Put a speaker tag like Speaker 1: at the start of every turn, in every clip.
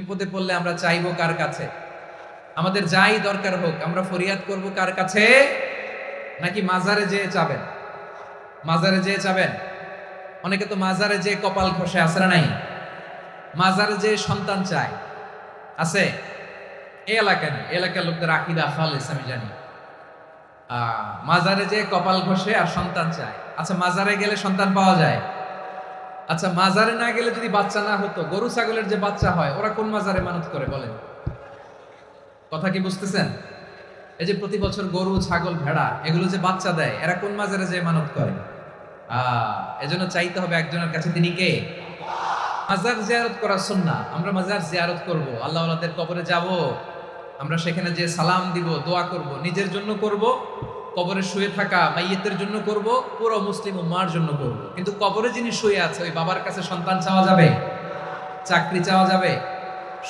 Speaker 1: বিপদে পড়লে আমরা চাইবো কার কাছে? আমাদের যাই দরকার হোক আমরা ফরিয়াদ করব কার কাছে? নাকি মাজারে যেয়ে চাবেন? মাজারে যেয়ে চাবেন? অনেকে তো মাজারে যেয়ে কপাল ঘষে, আছে না নাই? মাজারে যেয়ে সন্তান চায়, আছে? এই এলাকায় না, এলাকার লোকদের আকীদা খালেস আমি জানি। মাজারে যেয়ে কপাল ঘষে আর সন্তান চায়। আচ্ছা, মাজারে গেলে সন্তান পাওয়া যায়? আচ্ছা, মাজারে না গেলে যদি বাচ্চা না হতো, গরু ছাগলের যে বাচ্চা হয় ওরা কোন মাজারে মানত করে বলেন? কথা কি বুঝতেছেন? এই যে প্রতি বছর গরু ছাগল ভেড়া এগুলো যে বাচ্চা দেয়, এরা কোন মাজারে যে মানত করে? এজন্য চাইতে হবে একজনের কাছে, তিনি কে? মাজার জিয়ারত করা সুন্নাহ। আমরা মাজার জিয়ারত করব, আল্লাহ ওয়ালাদের কবরে যাব, আমরা সেখানে যে সালাম দিব, দোয়া করব, নিজের জন্য করব, কবরে শুয়ে থাকা মাইয়িতের জন্য করব, পুরো মুসলিম উম্মাহর জন্য করব। কিন্তু কবরে যিনি শুয়ে আছে ওই বাবার কাছে সন্তান চাওয়া যাবে? চাকরি চাওয়া যাবে?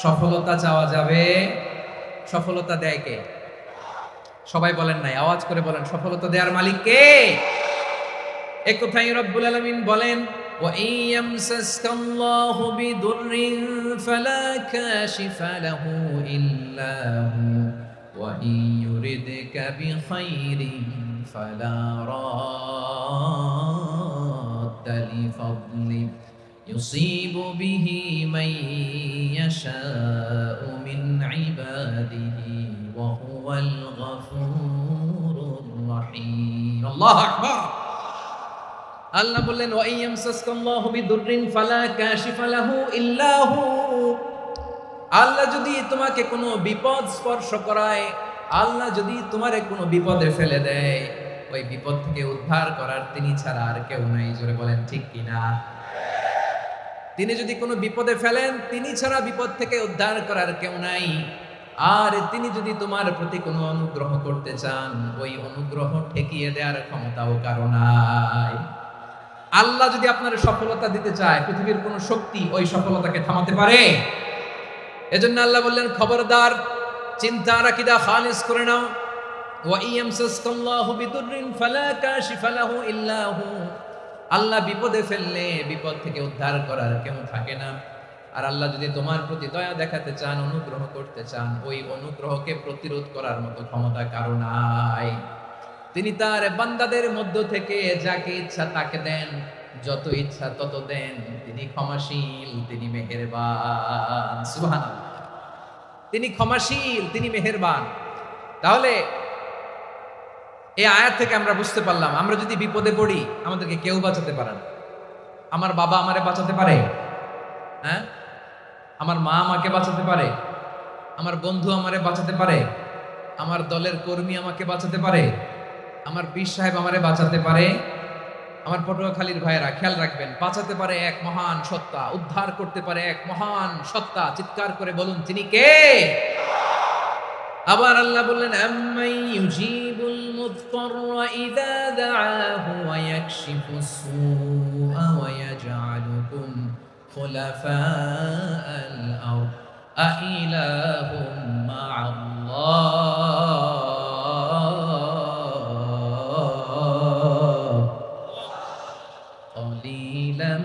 Speaker 1: সফলতা চাওয়া যাবে? সফলতা দেয় কে? সবাই বলেন নাই, আওয়াজ করে বলেন, সফলতা দেওয়ার মালিক কে? এক কথাই রব্বুল আলামিন বলেন, ওয়া ইয়ামসাসকাল্লাহু বিদুররিন ফালা কাশিফা লাহু ইল্লা হু ওয়া ইয়ুরিদকা বিখাইরিন ফালা রাদ্দা লিফাদলি ইউসিবু বিহি মান ইয়াশাউ মিন ইবাদিহি ওয়া হুয়াল গফুরুর রহিম। আল্লাহু আকবার। আল্লাহ বললেন, ওয়া ইয়ামসাসকাল্লাহু বিদুররিন ফালা কাশিফা লাহু ইল্লা হু। আল্লাহ যদি তোমাকে কোনো বিপদ স্পর্শ করায়, আল্লাহ যদি তোমারে কোনো বিপদে ফেলে দেয়, ওই বিপদ থেকে উদ্ধার করার তিনি ছাড়া আর কেউ নাই। জোরে বলেন ঠিক কিনা? তিনি যদি কোনো বিপদে ফেলেন, তিনি ছাড়া বিপদ থেকে উদ্ধার করার কেউ নাই। আর তিনি যদি তোমার প্রতি কোনো অনুগ্রহ করতে চান, ওই অনুগ্রহ ঠেকিয়ে দেওয়ার ক্ষমতাও কারো নাই। আল্লাহ যদি আপনার সফলতা দিতে চায়, পৃথিবীর কোন শক্তি ওই সফলতাকে থামাতে পারে? এজন্য আল্লাহ বললেন, খবরদার, চিন্তার আকীদা খালিস করে নাও। ওয়া ইয়ামসাসকাল্লাহু বিদুররিন ফালা কাশিফা লাহু ইল্লা হু। আল্লাহ বিপদে ফেললে বিপদ থেকে উদ্ধার করার কেউ থাকে না। আর আল্লাহ যদি তোমার প্রতি দয়া দেখাতে চান, অনুগ্রহ করতে চান, ওই অনুগ্রহকে প্রতিরোধ করার মতো ক্ষমতা কারো নাই। তিনি তার বান্দাদের মধ্য থেকে যাকে ইচ্ছা তাকে দেন, যত ইচ্ছা তত দেন। তিনি ক্ষমাশীল, তিনি মেহেরবান। সুবহানাল্লাহ। তিনি ক্ষমাশীল, তিনি মেহেরবান। তাহলে এই আয়াত থেকে আমরা বুঝতে পারলাম, আমরা যদি বিপদে পড়ি আমাদেরকে কেউ বাঁচাতে পারে না। আমার বাবা আমারে বাঁচাতে পারে? হ্যাঁ? আমার মা আমাকে বাঁচাতে পারে? আমার বন্ধু আমারে বাঁচাতে পারে? আমার দলের কর্মী আমাকে বাঁচাতে পারে? আমার পীর সাহেব আমারে বাঁচাতে পারে? আমার পটুয়াখালীর ভাইয়েরা খেয়াল রাখবেন, বাঁচাতে পারে এক মহান সত্তা, উদ্ধার করতে পারে এক মহান সত্তা। চিৎকার করে বলুন, তিনি কে? আবার আল্লাহ বললেন, আম্মান ইউজিবুল মুদতাররা ইযা দাআহু ওয়া ইয়াকশিফুস সুআ ওয়া ইয়াজআলুকুম খুলাফাআল আরদ আইলাহুম মা'আল্লাহ ক্বালিলাম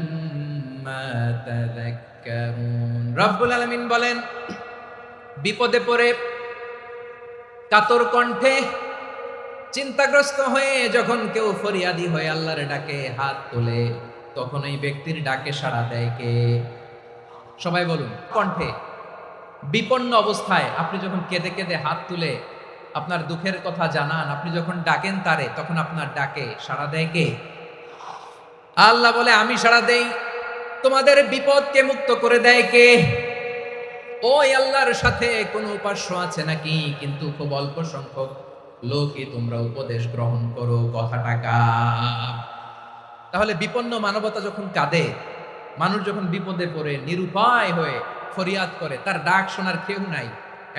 Speaker 1: মা তাযাক্কারুন। রব্বুল আলামিন বলেন, বিপদে পড়ে কাতর কণ্ঠে চিন্তাগ্রস্ত হয়ে যখন কেউ ফরিয়াদি হয়ে আল্লাহর ডাকে হাত তোলে, তখন ওই ব্যক্তির ডাকে সাড়া দেয় কে? সবাই বলুন। কণ্ঠে বিপন্ন অবস্থায় আপনি যখন কেঁদে কেঁদে হাত তুলে আপনার দুঃখের কথা জানান, আপনি যখন ডাকেন তারে, তখন আপনার ডাকে সাড়া দেয় কে? আল্লাহ বলে, আমি সাড়া দেই। তোমাদের বিপদকে মুক্ত করে দেয় কে? ওই আল্লাহর সাথে কোন উপাস্য আছে নাকি? কিন্তু খুব অল্প সংখ্যক লোকই তোমরা উপদেশ গ্রহণ করো। কথাটা কার? তাহলে বিপন্ন মানবতা যখন কাঁদে, মানুষ যখন বিপদে পড়ে নিরুপায় হয়ে ফরিয়াদ করে, তার ডাক শোনার কেউ নাই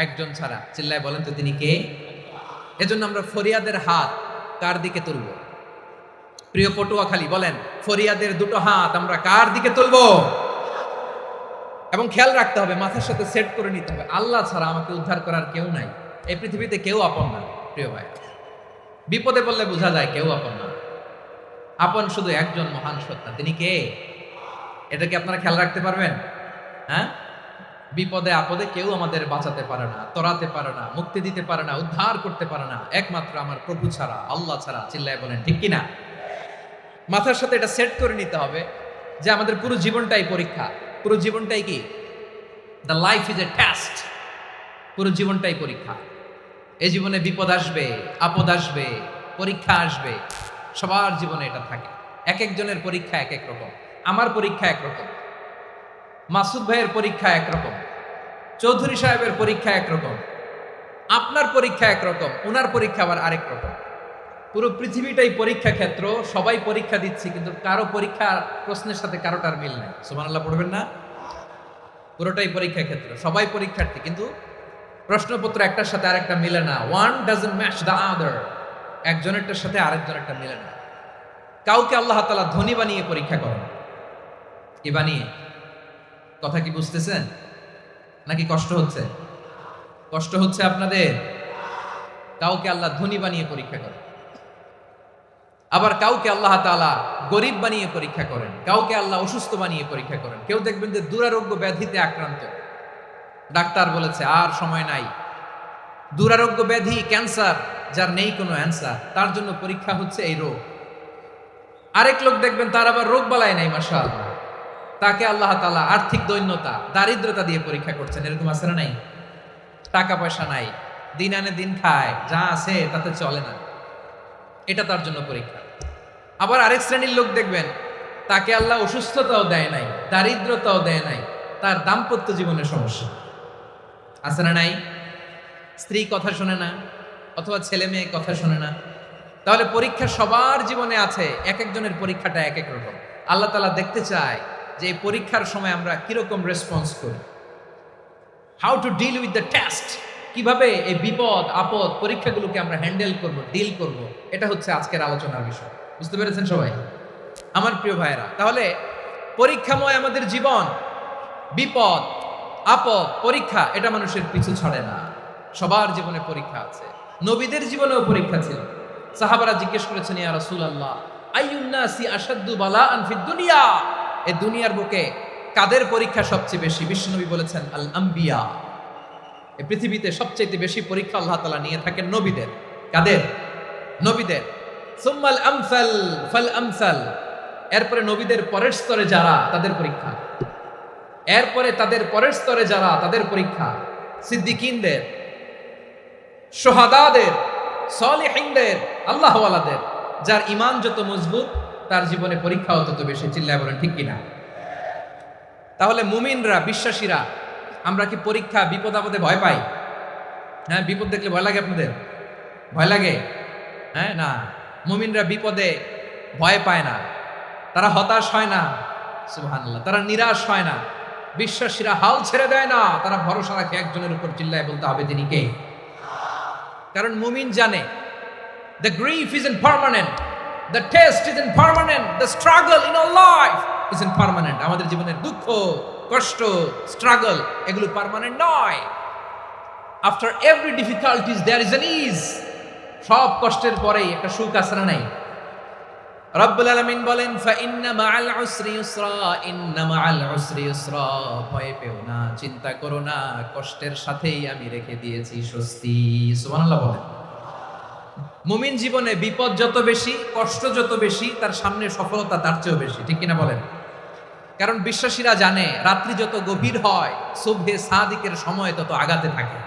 Speaker 1: একজন ছাড়া। চিল্লায় বলেন তো, তিনি কে? এজন্য আমরা ফরিয়াদের হাত কার দিকে তুলব? প্রিয় পটুয়াখালী, বলেন, ফরিয়াদের দুটো হাত আমরা কার দিকে তুলবো? এবং খেয়াল রাখতে হবে, মাথার সাথে সেট করে নিতে হবে, আল্লাহ ছাড়া আমাকে উদ্ধার করার কেউ নাই। এই পৃথিবীতে কেউ আপন না। প্রিয় ভাই, বিপদে পড়লে বোঝা যায় কেউ আপন না। আপন শুধু একজন মহান সত্তা, তিনি কে? এটা কি আপনারা খেয়াল রাখতে পারবেন? হ্যাঁ, বিপদে আপদে কেউ আমাদের বাঁচাতে পারে না, তরাতে পারে না, মুক্তি দিতে পারে না, উদ্ধার করতে পারে না, একমাত্র আমার প্রভু ছাড়া, আল্লাহ ছাড়া। চিল্লায় বলেন ঠিক কিনা? মাথার সাথে এটা সেট করে নিতে হবে যে আমাদের পুরো জীবনটাই পরীক্ষা। পুরো জীবনটাই কি? The life is a test. পুরো জীবনটাই পরীক্ষা। এই জীবনে বিপদ আসবে, আপদ আসবে, পরীক্ষা আসবে, সবার জীবনে এটা থাকে। এক একজনের পরীক্ষা এক এক রকম। আমার পরীক্ষা একরকম, মাসুদ ভাইয়ের পরীক্ষা একরকম, চৌধুরী সাহেবের পরীক্ষা একরকম, আপনার পরীক্ষা একরকম, উনার পরীক্ষা আবার আরেক রকম। পুরো পৃথিবীটাই পরীক্ষা ক্ষেত্র, সবাই পরীক্ষা দিচ্ছি, কিন্তু কারো পরীক্ষা প্রশ্নের সাথে কারোটার মিল নাই। সুবহানাল্লাহ পড়বেন না? পুরোটাই পরীক্ষা ক্ষেত্র, সবাই পরীক্ষার্থী, কিন্তু প্রশ্নপত্র একটার সাথে আরেকটা মিলে না। One doesn't match the other. একজনেরটার সাথে আরেকজনেরটা মিলে না। কাউকে আল্লাহ তাআলা ধনী বানিয়ে পরীক্ষা করেন। কি বানিয়ে? কথা কি বুঝতেছেন নাকি কষ্ট হচ্ছে? কষ্ট হচ্ছে আপনাদের? কাউকে আল্লাহ ধনী বানিয়ে পরীক্ষা করেন, আবার কাউকে আল্লাহ তাআলা গরিব বানিয়ে পরীক্ষা করেন, কাউকে আল্লাহ অসুস্থ বানিয়ে পরীক্ষা করেন। কেউ দেখবেন যে দুরারোগ্য ব্যাধিতে আক্রান্ত, ডাক্তার বলেছে আর সময় নাই, দুরারোগ্য ব্যাধি, ক্যান্সার, যার নেই কোনো অ্যান্সার, তার জন্য পরীক্ষা হচ্ছে এই রোগ। আরেক লোক দেখবেন তার আবার রোগ বালাই নাই, মাশাআল্লাহ, তাকে আল্লাহ তাআলা আর্থিক দৈন্যতা, দারিদ্রতা দিয়ে পরীক্ষা করছেন। এরকম আছে না নাই? টাকা পয়সা নাই, দিন আনে দিন খায়, যা আছে তাতে চলে না, এটা তার জন্য পরীক্ষা। আবার আরেক শ্রেণীর লোক দেখবেন তাকে আল্লাহ অসুস্থতাও দেয় নাই, দারিদ্রতাও দেয় নাই, তার দাম্পত্য জীবনের সমস্যা আছে না নাই? স্ত্রী কথা শোনে না, অথবা ছেলে মেয়ে কথা শোনে না। তাহলে পরীক্ষা সবার জীবনে আছে, এক একজনের পরীক্ষাটা এক এক রকম। আল্লাহ তাআলা দেখতে চায় যে এই পরীক্ষার সময় আমরা কিরকম রেসপন্স করি, how to deal with the test, কিভাবে এই বিপদ আপদ পরীক্ষাগুলোকে আমরা হ্যান্ডেল করব, ডিল করব। এটা হচ্ছে আজকের আলোচনার বিষয়। বুঝতে পেরেছেন সবাই আমার প্রিয় ভাইয়েরা? তাহলে পরীক্ষাময় আমাদের জীবন, বিপদ আপদ পরীক্ষা, এটা মানুষের পিছু ছাড়ে না। সবার জীবনে পরীক্ষা আছে। নবীদের জীবনেও পরীক্ষা ছিল। সাহাবারা জিজ্ঞেস করেছেন, ইয়া রাসূলুল্লাহ, আইয়ুন নাসি আশাদ্দু বালাআন ফিদ দুনিয়া, এই দুনিয়ার বুকে কাদের পরীক্ষা সবচেয়ে বেশি? বিশ্বনবী বলেছেন, আল আম্বিয়া। এই পৃথিবীতে সবচেয়ে বেশি পরীক্ষা আল্লাহ তাআলা নিয়ে থাকেন নবীদের। কাদের? নবীদের। সুম্মাল আমসাল ফাল আমসাল, এরপরে নবীদের পরের স্তরে যারা, তাদের পরীক্ষা। এরপরে তাদের পরের স্তরে যারা, তাদের পরীক্ষা। সিদ্দিকিনদের, শোহাদাদের, সলিহিনদের, আল্লাহওয়ালাদের। যার ঈমান যত মজবুত, তার জীবনে পরীক্ষাও তত বেশি। চিল্লায় বলেন ঠিক কিনা? তাহলে মুমিনরা, বিশ্বাসীরা, আমরা কি পরীক্ষা বিপদ আপদে ভয় পাই? হ্যাঁ, বিপদ দেখলে ভয় লাগে আপনাদের? ভয় লাগে? হ্যাঁ না, মুমিনরা বিপদে ভয় পায় না, তারা হতাশ হয় না, সুবহানাল্লাহ, তারা নিরাশ হয় না। বিশ্বাসীরা হাল ছেড়ে দেয় না, তারা ভরসা রাখে একজনের উপর। চিল্লায় বলতে হবে তিনি কে? কারণ মুমিন জানে the grief isn't permanent, the test isn't permanent, the struggle in our life isn't permanent. আমাদের জীবনের দুঃখ, কষ্ট, স্ট্রাগল, এগুলো পার্মানেন্ট নয়। after every difficulties there is an ease. সব কষ্টের পরেই একটা সুখ আছে না নাই? রব্বুল আলামিন বলেন, ফা ইন্না মাআল উসরি ইউসরা, ইন্না মাআল উসরি ইউসরা, ভয় পেও না, চিন্তা করো না, কষ্টের সাথেই আমি রেখে দিয়েছি স্বস্তি। সুবহানাল্লাহ বলেন। মুমিন জীবনে বিপদ যত বেশি, কষ্ট যত বেশি, তার সামনে সফলতা তার চেয়েও বেশি। ঠিক কিনা বলেন? কারণ বিশ্বাসীরা জানে রাত্রি যত গভীর হয়, সুবহে সাদিকের সময় তত আগাতে থাকে।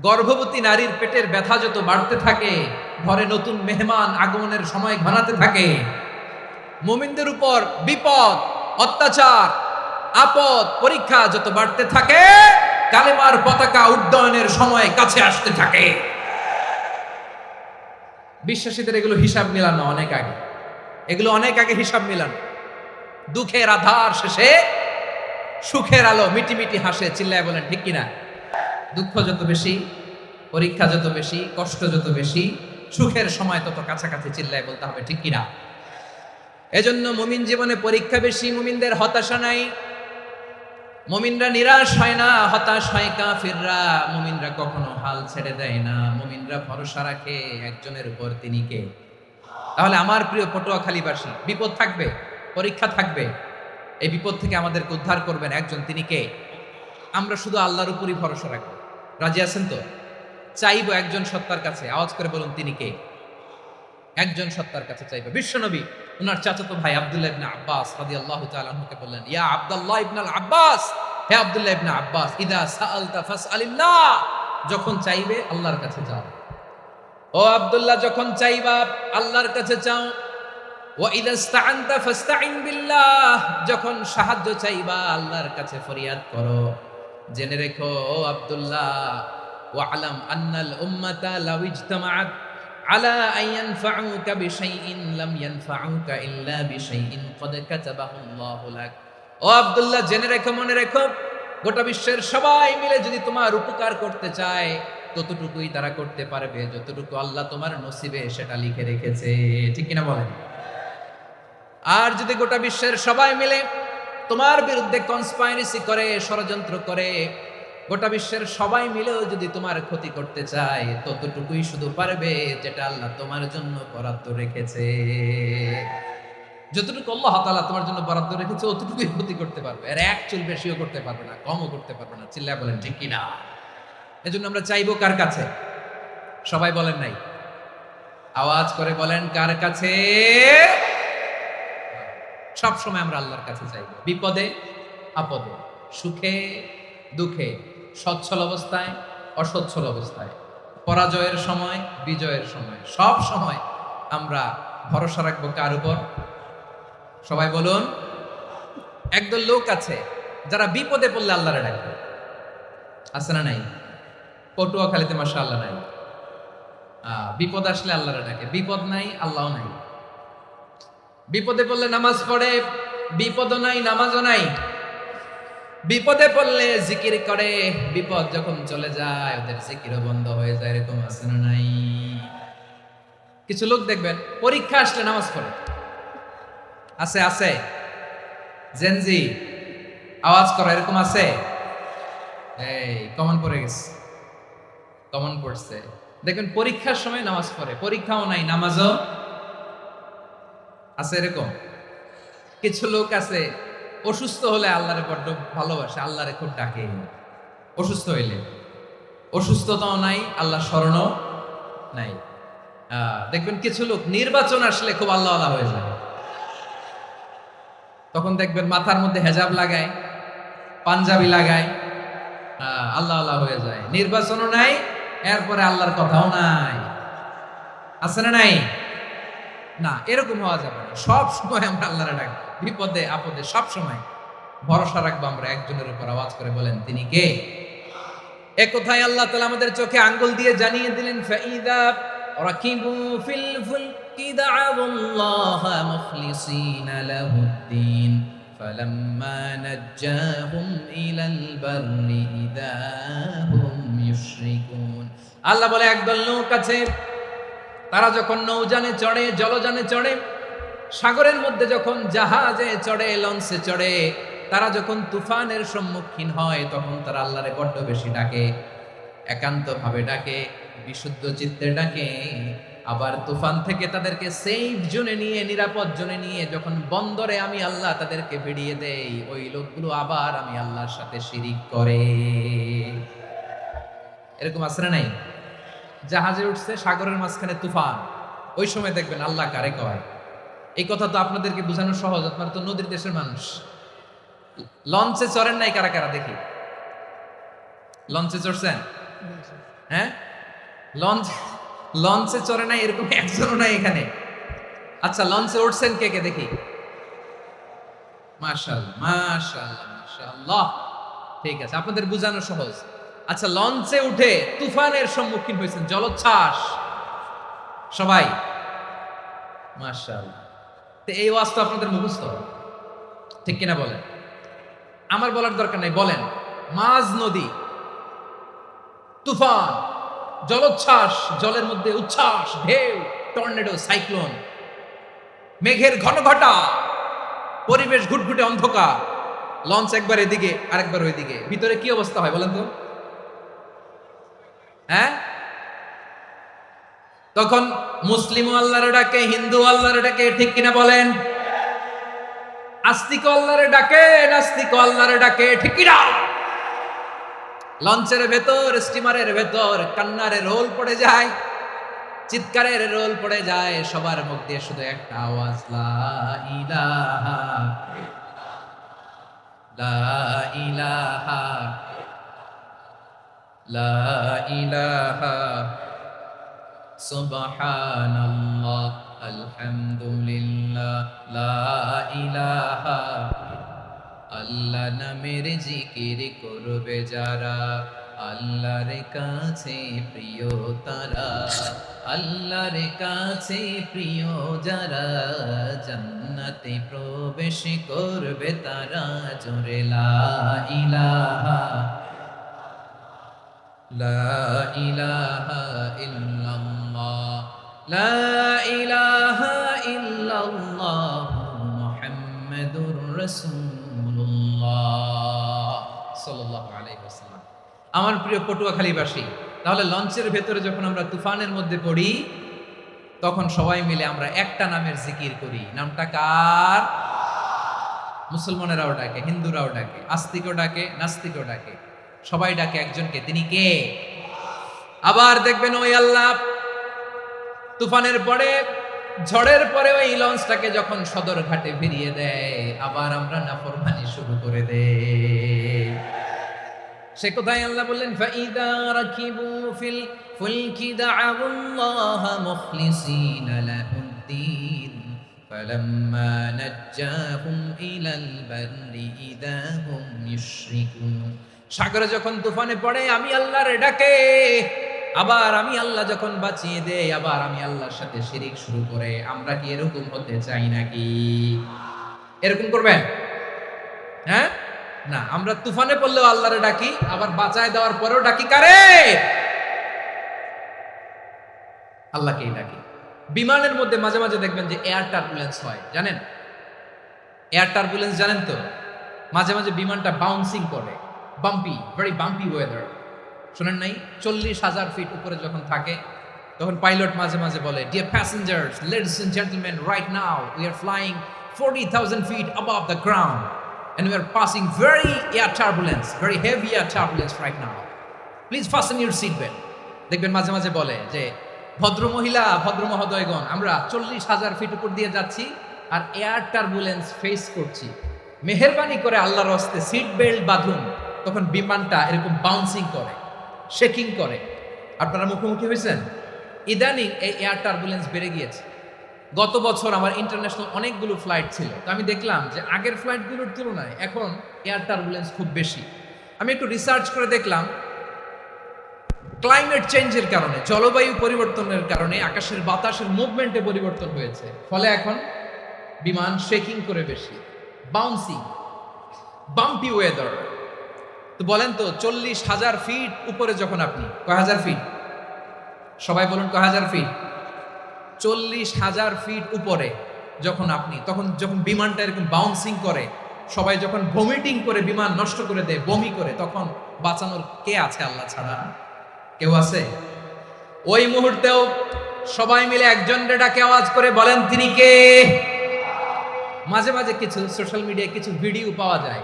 Speaker 1: গর্ভবতী নারীর পেটের ব্যথা যত বাড়তে থাকে, ঘরে নতুন মেহমান আগমনের সময় ঘনাতে থাকে। মুমিনদের উপর বিপদ, অত্যাচার, আপদ, পরীক্ষা যত বাড়তে থাকে, কালেমার পতাকা উড্ডয়নের সময় কাছে আসতে থাকে। বিশ্বাসীদের এগুলো হিসাব মিলানো অনেক আগে, এগুলো অনেক আগে হিসাব মিলানো। দুঃখের আধার শেষে সুখের আলো মিটিমিটি হাসে। চিল্লায় বলেন ঠিক কিনা? দুঃখ যত বেশি, পরীক্ষা যত বেশি, কষ্ট যত বেশি, সুখের সময় তত কাছাকাছি। চিল্লায় বলতে হবে ঠিক কিনা? এজন্য মুমিন জীবনে পরীক্ষা বেশি, মুমিনদের হতাশা নাই, মুমিনরা নিরাশ হয় না, হতাশ হয় কাফিররা। মুমিনরা কখনো হাল ছেড়ে দেয় না, মুমিনরা ভরসা রাখে একজনের উপর, তিনি কে? তাহলে আমার প্রিয় পটুয়াখালীবাসী, বিপদ থাকবে, পরীক্ষা থাকবে, এই বিপদ থেকে আমাদেরকে উদ্ধার করবেন একজন, তিনি কে? আমরা শুধু আল্লাহর উপরই ভরসা রাখবো। রাজি আছেন তো? চাইবো একজন সত্তার কাছে। আওয়াজ করে বলুন তিনি কে? একজন সত্তার কাছে চাইবো। বিশ্বনবী ওনার চাচাতো ভাই আব্দুল্লাহ ইবনে আব্বাস রাদিয়াল্লাহু তাআলা আনহুকে বললেন, ইয়া আব্দুল্লাহ ইবনে আব্বাস, হে আব্দুল্লাহ ইবনে আব্বাস, ইদা সাআলতা ফাসআলিল্লাহ, যখন চাইবে আল্লাহর কাছে যাও। ও আব্দুল্লাহ, যখন চাইবা আল্লাহর কাছে চাও। ওয়া ইদা ইসতাআনতা ফাসতাইন বিল্লাহ, যখন সাহায্য চাইবা আল্লাহর কাছে ফরিয়াদ করো। জেনে রেখো ও আব্দুল্লাহ, ওয়া'লাম আন্নাল উম্মাতা লাউ ইজতামাআত আলা আন ইয়ানফাউকা বিশাইইন লাম ইয়ানফাউকা ইল্লা বিশাইইন ক্বাদ কাতাবাহু আল্লাহু লাক। ও আব্দুল্লাহ, জেনে রেখো, মনে রেখো, গোটা বিশ্বের সবাই মিলে যদি তোমার উপকার করতে চায় ততটুকুই তারা করতে পারবে যতটুকু আল্লাহ তোমার নসিবে সেটা লিখে রেখেছে। ঠিক কিনা বলেন? আর যদি গোটা বিশ্বের সবাই মিলে তোমার বিরুদ্ধে কনস্পাইরেসি করে, ষড়যন্ত্র করে, গোটা বিশ্বের সবাই মিলেও যদি তোমার ক্ষতি করতে চায় ততটুকুই শুধু পারবে যেটা আল্লাহ তোমার জন্য বরাদ্দ রেখেছে। যতটুকু আল্লাহ তাআলা তোমার জন্য বরাদ্দ রেখেছে অতটুকুই ক্ষতি করতে পারবে, আর এক চুল বেশিও করতে পারবে না, কমও করতে পারবে না। চিল্লায় বলেন ঠিক কিনা? এজন্য আমরা চাইবো কার কাছে? সবাই বলেন নাই, আওয়াজ করে বলেন কার কাছে? সব সময় আমরা আল্লাহর কাছে চাইবো, বিপদে আপদে, সুখে দুঃখে, সচ্ছল অবস্থায় অসচ্ছল অবস্থায়, পরাজয়ের সময় বিজয়ের সময়, সব সময় আমরা ভরসা রাখবো কার উপর? সবাই বলুন। একদল লোক আছে যারা বিপদে পড়লে আল্লাহরে ডাকে। আছে না নাই? পটুয়াখালীতে মাশাআল্লাহ নাই। বিপদ আসলে আল্লাহরে ডাকে, বিপদ নাই আল্লাহও নাই। বিপদে পড়লে নামাজ পড়ে, বিপদও নাই নামাজও নাই। বিপদে পড়লে জিকির করে, বিপদ যখন চলে যায় ওদের জিকিরও বন্ধ হয়ে যায়। এরকম আছে না নাই? কিছু লোক দেখবেন পরীক্ষা আসলে নামাজ পড়ে। আছে আছে? জেনজি আওয়াজ করো, এরকম আছে? এই কমন পড়ে গেছে, কমন পড়ছে। দেখবেন পরীক্ষার সময় নামাজ পড়ে, পরীক্ষাও নাই নামাজও আছে। এরকম কিছু লোক আছে অসুস্থ হলে আল্লাহরে বড্ড ভালোবাসে, আল্লাহরে খুব ডাকে। অসুস্থ হইলে অসুস্থতাও নাই, আল্লাহ স্মরণও নাই। দেখবেন কিছু লোক নির্বাচন আসলে খুব আল্লাহ আল্লাহ হয়ে যায়। তখন দেখবেন মাথার মধ্যে হেজাব লাগায়, পাঞ্জাবি লাগায়, আল্লাহ আল্লাহ হয়ে যায়। নির্বাচনও নাই, এরপরে আল্লাহর কথাও নাই। আছে না নাই? না, এরকম হওয়া যাবে না। সব সময় আমরা আল্লাহরে ডাকবো, বিপদে আপদে সব সময় ভরসা রাখবো আমরা একজনের উপর। আওয়াজ করে বলেন তিনি কে? এ কথাই আল্লাহ তাআলা আমাদের চোখে আঙ্গুল দিয়ে জানিয়ে দিলেন, ফাইদা রাকিবু ফিল ফুলকি দা'আউল্লাহা মুখলিসিনা লাহুদ্দিন ফালাম্মা নাজ্জাহুম ইলাল বাররি ইযা হুম ইউশরিকুন। আল্লাহ বলে একদল লোক আছে, তারা যখন নৌযানে চড়ে, জলযানে চড়ে, সাগরের মধ্যে যখন জাহাজে চড়ে, লঞ্চে চড়ে, তারা যখন তুফানের সম্মুখীন হয় তখন তারা আল্লাহরে বড্ড বেশি ডাকে, একান্ত ভাবে ডাকে, বিশুদ্ধ চিত্তে ডাকে। আবার তুফান থেকে তাদেরকে সেফ জোনে নিয়ে, নিরাপদ জোনে নিয়ে যখন বন্দরে আমি আল্লাহ তাদেরকে ভিড়িয়ে দেই, ওই লোকগুলো আবার আমি আল্লাহর সাথে শিরিক করে। এরকম আছে না নাই? জাহাজে উঠছে, সাগরের মাঝখানে তুফান, ওই সময় দেখবেন আল্লাহ কারে কয়। এই কথা তো আপনাদেরকে বোঝানো সহজ, আপনারা তো নদীর দেশের মানুষ। লঞ্চে চড়েন নাই কারা কারা? দেখি, লঞ্চে চড়ছেন? হ্যাঁ, লঞ্চে চড়ে নাই এরকম একজনও নাই এখানে। আচ্ছা, লঞ্চে উঠছেন কে কে? দেখি। মাশাআল্লাহ মাশাআল্লাহ মাশাআল্লাহ, ঠিক আছে, আপনাদের বোঝানো সহজ। আচ্ছা, লঞ্চে উঠে তুফানের সম্মুখীন হয়েছেন, জলোচ্ছ্বাস, সবাই? মাশাআল্লাহ। তো এই ওয়াজ তো আপনাদের মুখস্থ, ঠিক কিনা বলেন? আমার বলার দরকার নাই, বলেন। মাঝ নদী, তুফান, জলোচ্ছ্বাস, জলের মধ্যে উচ্ছ্বাস, ঢেউ, টর্নেডো, সাইক্লোন, মেঘের ঘনঘটা, পরিবেশ ঘুটঘুটে অন্ধকার, লঞ্চ একবার এদিকে আরেকবার ওইদিকে, ভিতরে কি অবস্থা হয় বলেন তো? হ্যাঁ, তখন মুসলিম আল্লাহরে ডাকে, হিন্দু আল্লাহরে ডাকে, ঠিক কিনা বলেন? আস্তিক আল্লাহরে ডাকে, নাস্তিক আল্লাহরে ডাকে, ঠিক কিনা? লঞ্চের ভেতর, স্টিমারের ভেতর কান্নারে রোল পড়ে যায়, চিৎকারের রোল পড়ে যায়, সবার মুখ দিয়ে শুধু একটা আওয়াজ, লা ইলাহা, লা ইলাহা, লা ইলাহা, সুবহানাল্লাহ, আলহামদুলিল্লাহ, লা ইলাহা। আল্লাহ নামের জিকির করবে যারা, আল্লাহর কাছে প্রিয় তারা, আল্লাহর কাছে প্রিয় যারা, জান্নাতে প্রবেশ করবে তারা, জোরে লা ইলাহা, লা ইলাহা ইল্লাল্লাহ, লা ইলাহা ইল্লাল্লাহ, মুহাম্মাদুর রাসূলুল্লাহ সাল্লাল্লাহু আলাইহি ওয়াসাল্লাম। আমার প্রিয় পটুয়াখালীবাসী, তাহলে লঞ্চের ভেতরে যখন আমরা তুফানের মধ্যে পড়ি, তখন সবাই মিলে আমরা একটা নামের জিকির করি। নামটা কার? মুসলমানেরাও ডাকে, হিন্দুরাও ডাকে, আস্তিকও ডাকে, নাস্তিকও ডাকে, সবাই ডাকে একজনকে, তিনি কে? আবার দেখবেন ওই আল্লাহ তুফানের পরে, ঝড়ের পরে ওই লঞ্চটাকে যখন সদর ঘাটে ফিরিয়ে দেয়, আবার আমরা নাফরমানি শুরু করে দেই। সে কোথায় আল্লাহ বললেন, ফাইদা রাকিবু ফিল ফুলকি দা'আল্লাহ মুখলিসিনা লাহুদ্দিন ফালাম্মা নাজ্জাহুম ইলাল বাররি ইযা হুম ইউশরিকুন। সাগরে যখন তুফানে পড়ে আমি আল্লাহর ডাকে, আবার আমি আল্লাহ যখন বাঁচিয়ে দেই, আবার আমি আল্লাহর সাথে শিরিক শুরু করে। আমরা কি এরকম হতে চাই নাকি? এরকম করবেন? হ্যাঁ না, আমরা তুফানে পড়লেও আল্লাহরে ডাকি, আবার বাঁচায় দেওয়ার পরেও ডাকি কারে? আল্লাহকেই ডাকি। বিমানের মধ্যে মাঝে মাঝে দেখবেন যে এয়ার টার্বুলেন্স হয়, জানেন? এয়ার টার্বুলেন্স জানেন তো? মাঝে মাঝে বিমানটা বাউন্সিং করে, বাম্পি, ভেরি বাম্পি ওয়েদার। শুনেন নাই? 40,000 ফিট উপরে যখন থাকে, তখন পাইলট মাঝে মাঝে বলে, dear passengers, ladies and gentleman, right now we are flying 40,000 feet above the ground and we are passing very air turbulence, very heavy air turbulence right now. Please fasten your seat belt. দেখবেন মাঝে মাঝে বলে যে, ভদ্র মহিলা, ভদ্র মহোদয়গণ, আমরা 40,000 ফিট উপর দিয়ে যাচ্ছি আর এয়ার টার্বুলেন্স ফেস করছি, মেহেরবানি করে আল্লাহর হস্তে সিট বেল্ট বাঁধুন। তখন বিমানটা এরকম বাউন্সিং করে, শেকিং করে। আপনারা মুখোমুখি হয়েছেন? ইদানিং এই এয়ার টার্বুলেন্স বেড়ে গিয়েছে। গত বছর আমার ইন্টারন্যাশনাল অনেকগুলো ফ্লাইট ছিল, তো আমি দেখলাম যে আগের ফ্লাইটগুলোর তুলনায় এখন এয়ার টার্বুলেন্স খুব বেশি। আমি একটু রিসার্চ করে দেখলাম, ক্লাইমেট চেঞ্জের কারণে, জলবায়ু পরিবর্তনের কারণে আকাশের বাতাসের মুভমেন্টে পরিবর্তন হয়েছে, ফলে এখন বিমান শেকিং করে বেশি, বাউন্সিং, বাম্পি ওয়েদার। তো বলেন তো, 40,000 ফিট উপরে যখন আপনি, কয় হাজার ফিট? সবাই বলুন কয় হাজার ফিট? 40,000 ফিট উপরে যখন আপনি, তখন যখন বিমানটা এরকম বাউন্সিং করে, সবাই যখন ভমিটিং করে বিমান নষ্ট করে দেয়, বমি করে, তখন বাঁচানোর কে আছে আল্লাহ ছাড়া? কেউ আছে? ওই মুহূর্তেও সবাই মিলে একজনের ডাকে আওয়াজ করে বলেন, তিনি কে? মাঝে মাঝে কিছু সোশ্যাল মিডিয়ায় কিছু ভিডিও পাওয়া যায়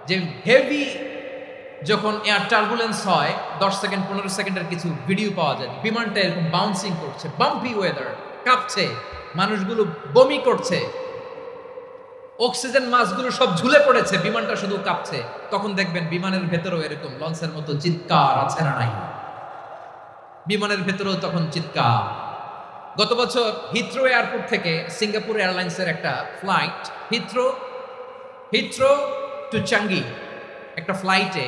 Speaker 1: যে হেভি যখন এয়ার টার্বুলেন্স হয়, 10 সেকেন্ড 15 সেকেন্ডের কিছু ভিডিও পাওয়া যায়, বিমানটা এরকম বাউন্সিং করছে, বাম্পি ওয়েদার, কাঁপছে, মানুষগুলো বমি করছে, অক্সিজেন মাস্কগুলো সব ঝুলে পড়েছে, বিমানটা শুধু কাঁপছে। তখন দেখবেন বিমানের ভেতরেও এরকম লঞ্চের মতো চিৎকার আছে না নাই? বিমানের ভেতরেও তখন চিৎকার। গত বছর হিথ্রো এয়ারপোর্ট থেকে সিঙ্গাপুর এয়ারলাইন্সের একটা ফ্লাইট, হিথ্রো টু চাঙ্গি, একটা ফ্লাইটে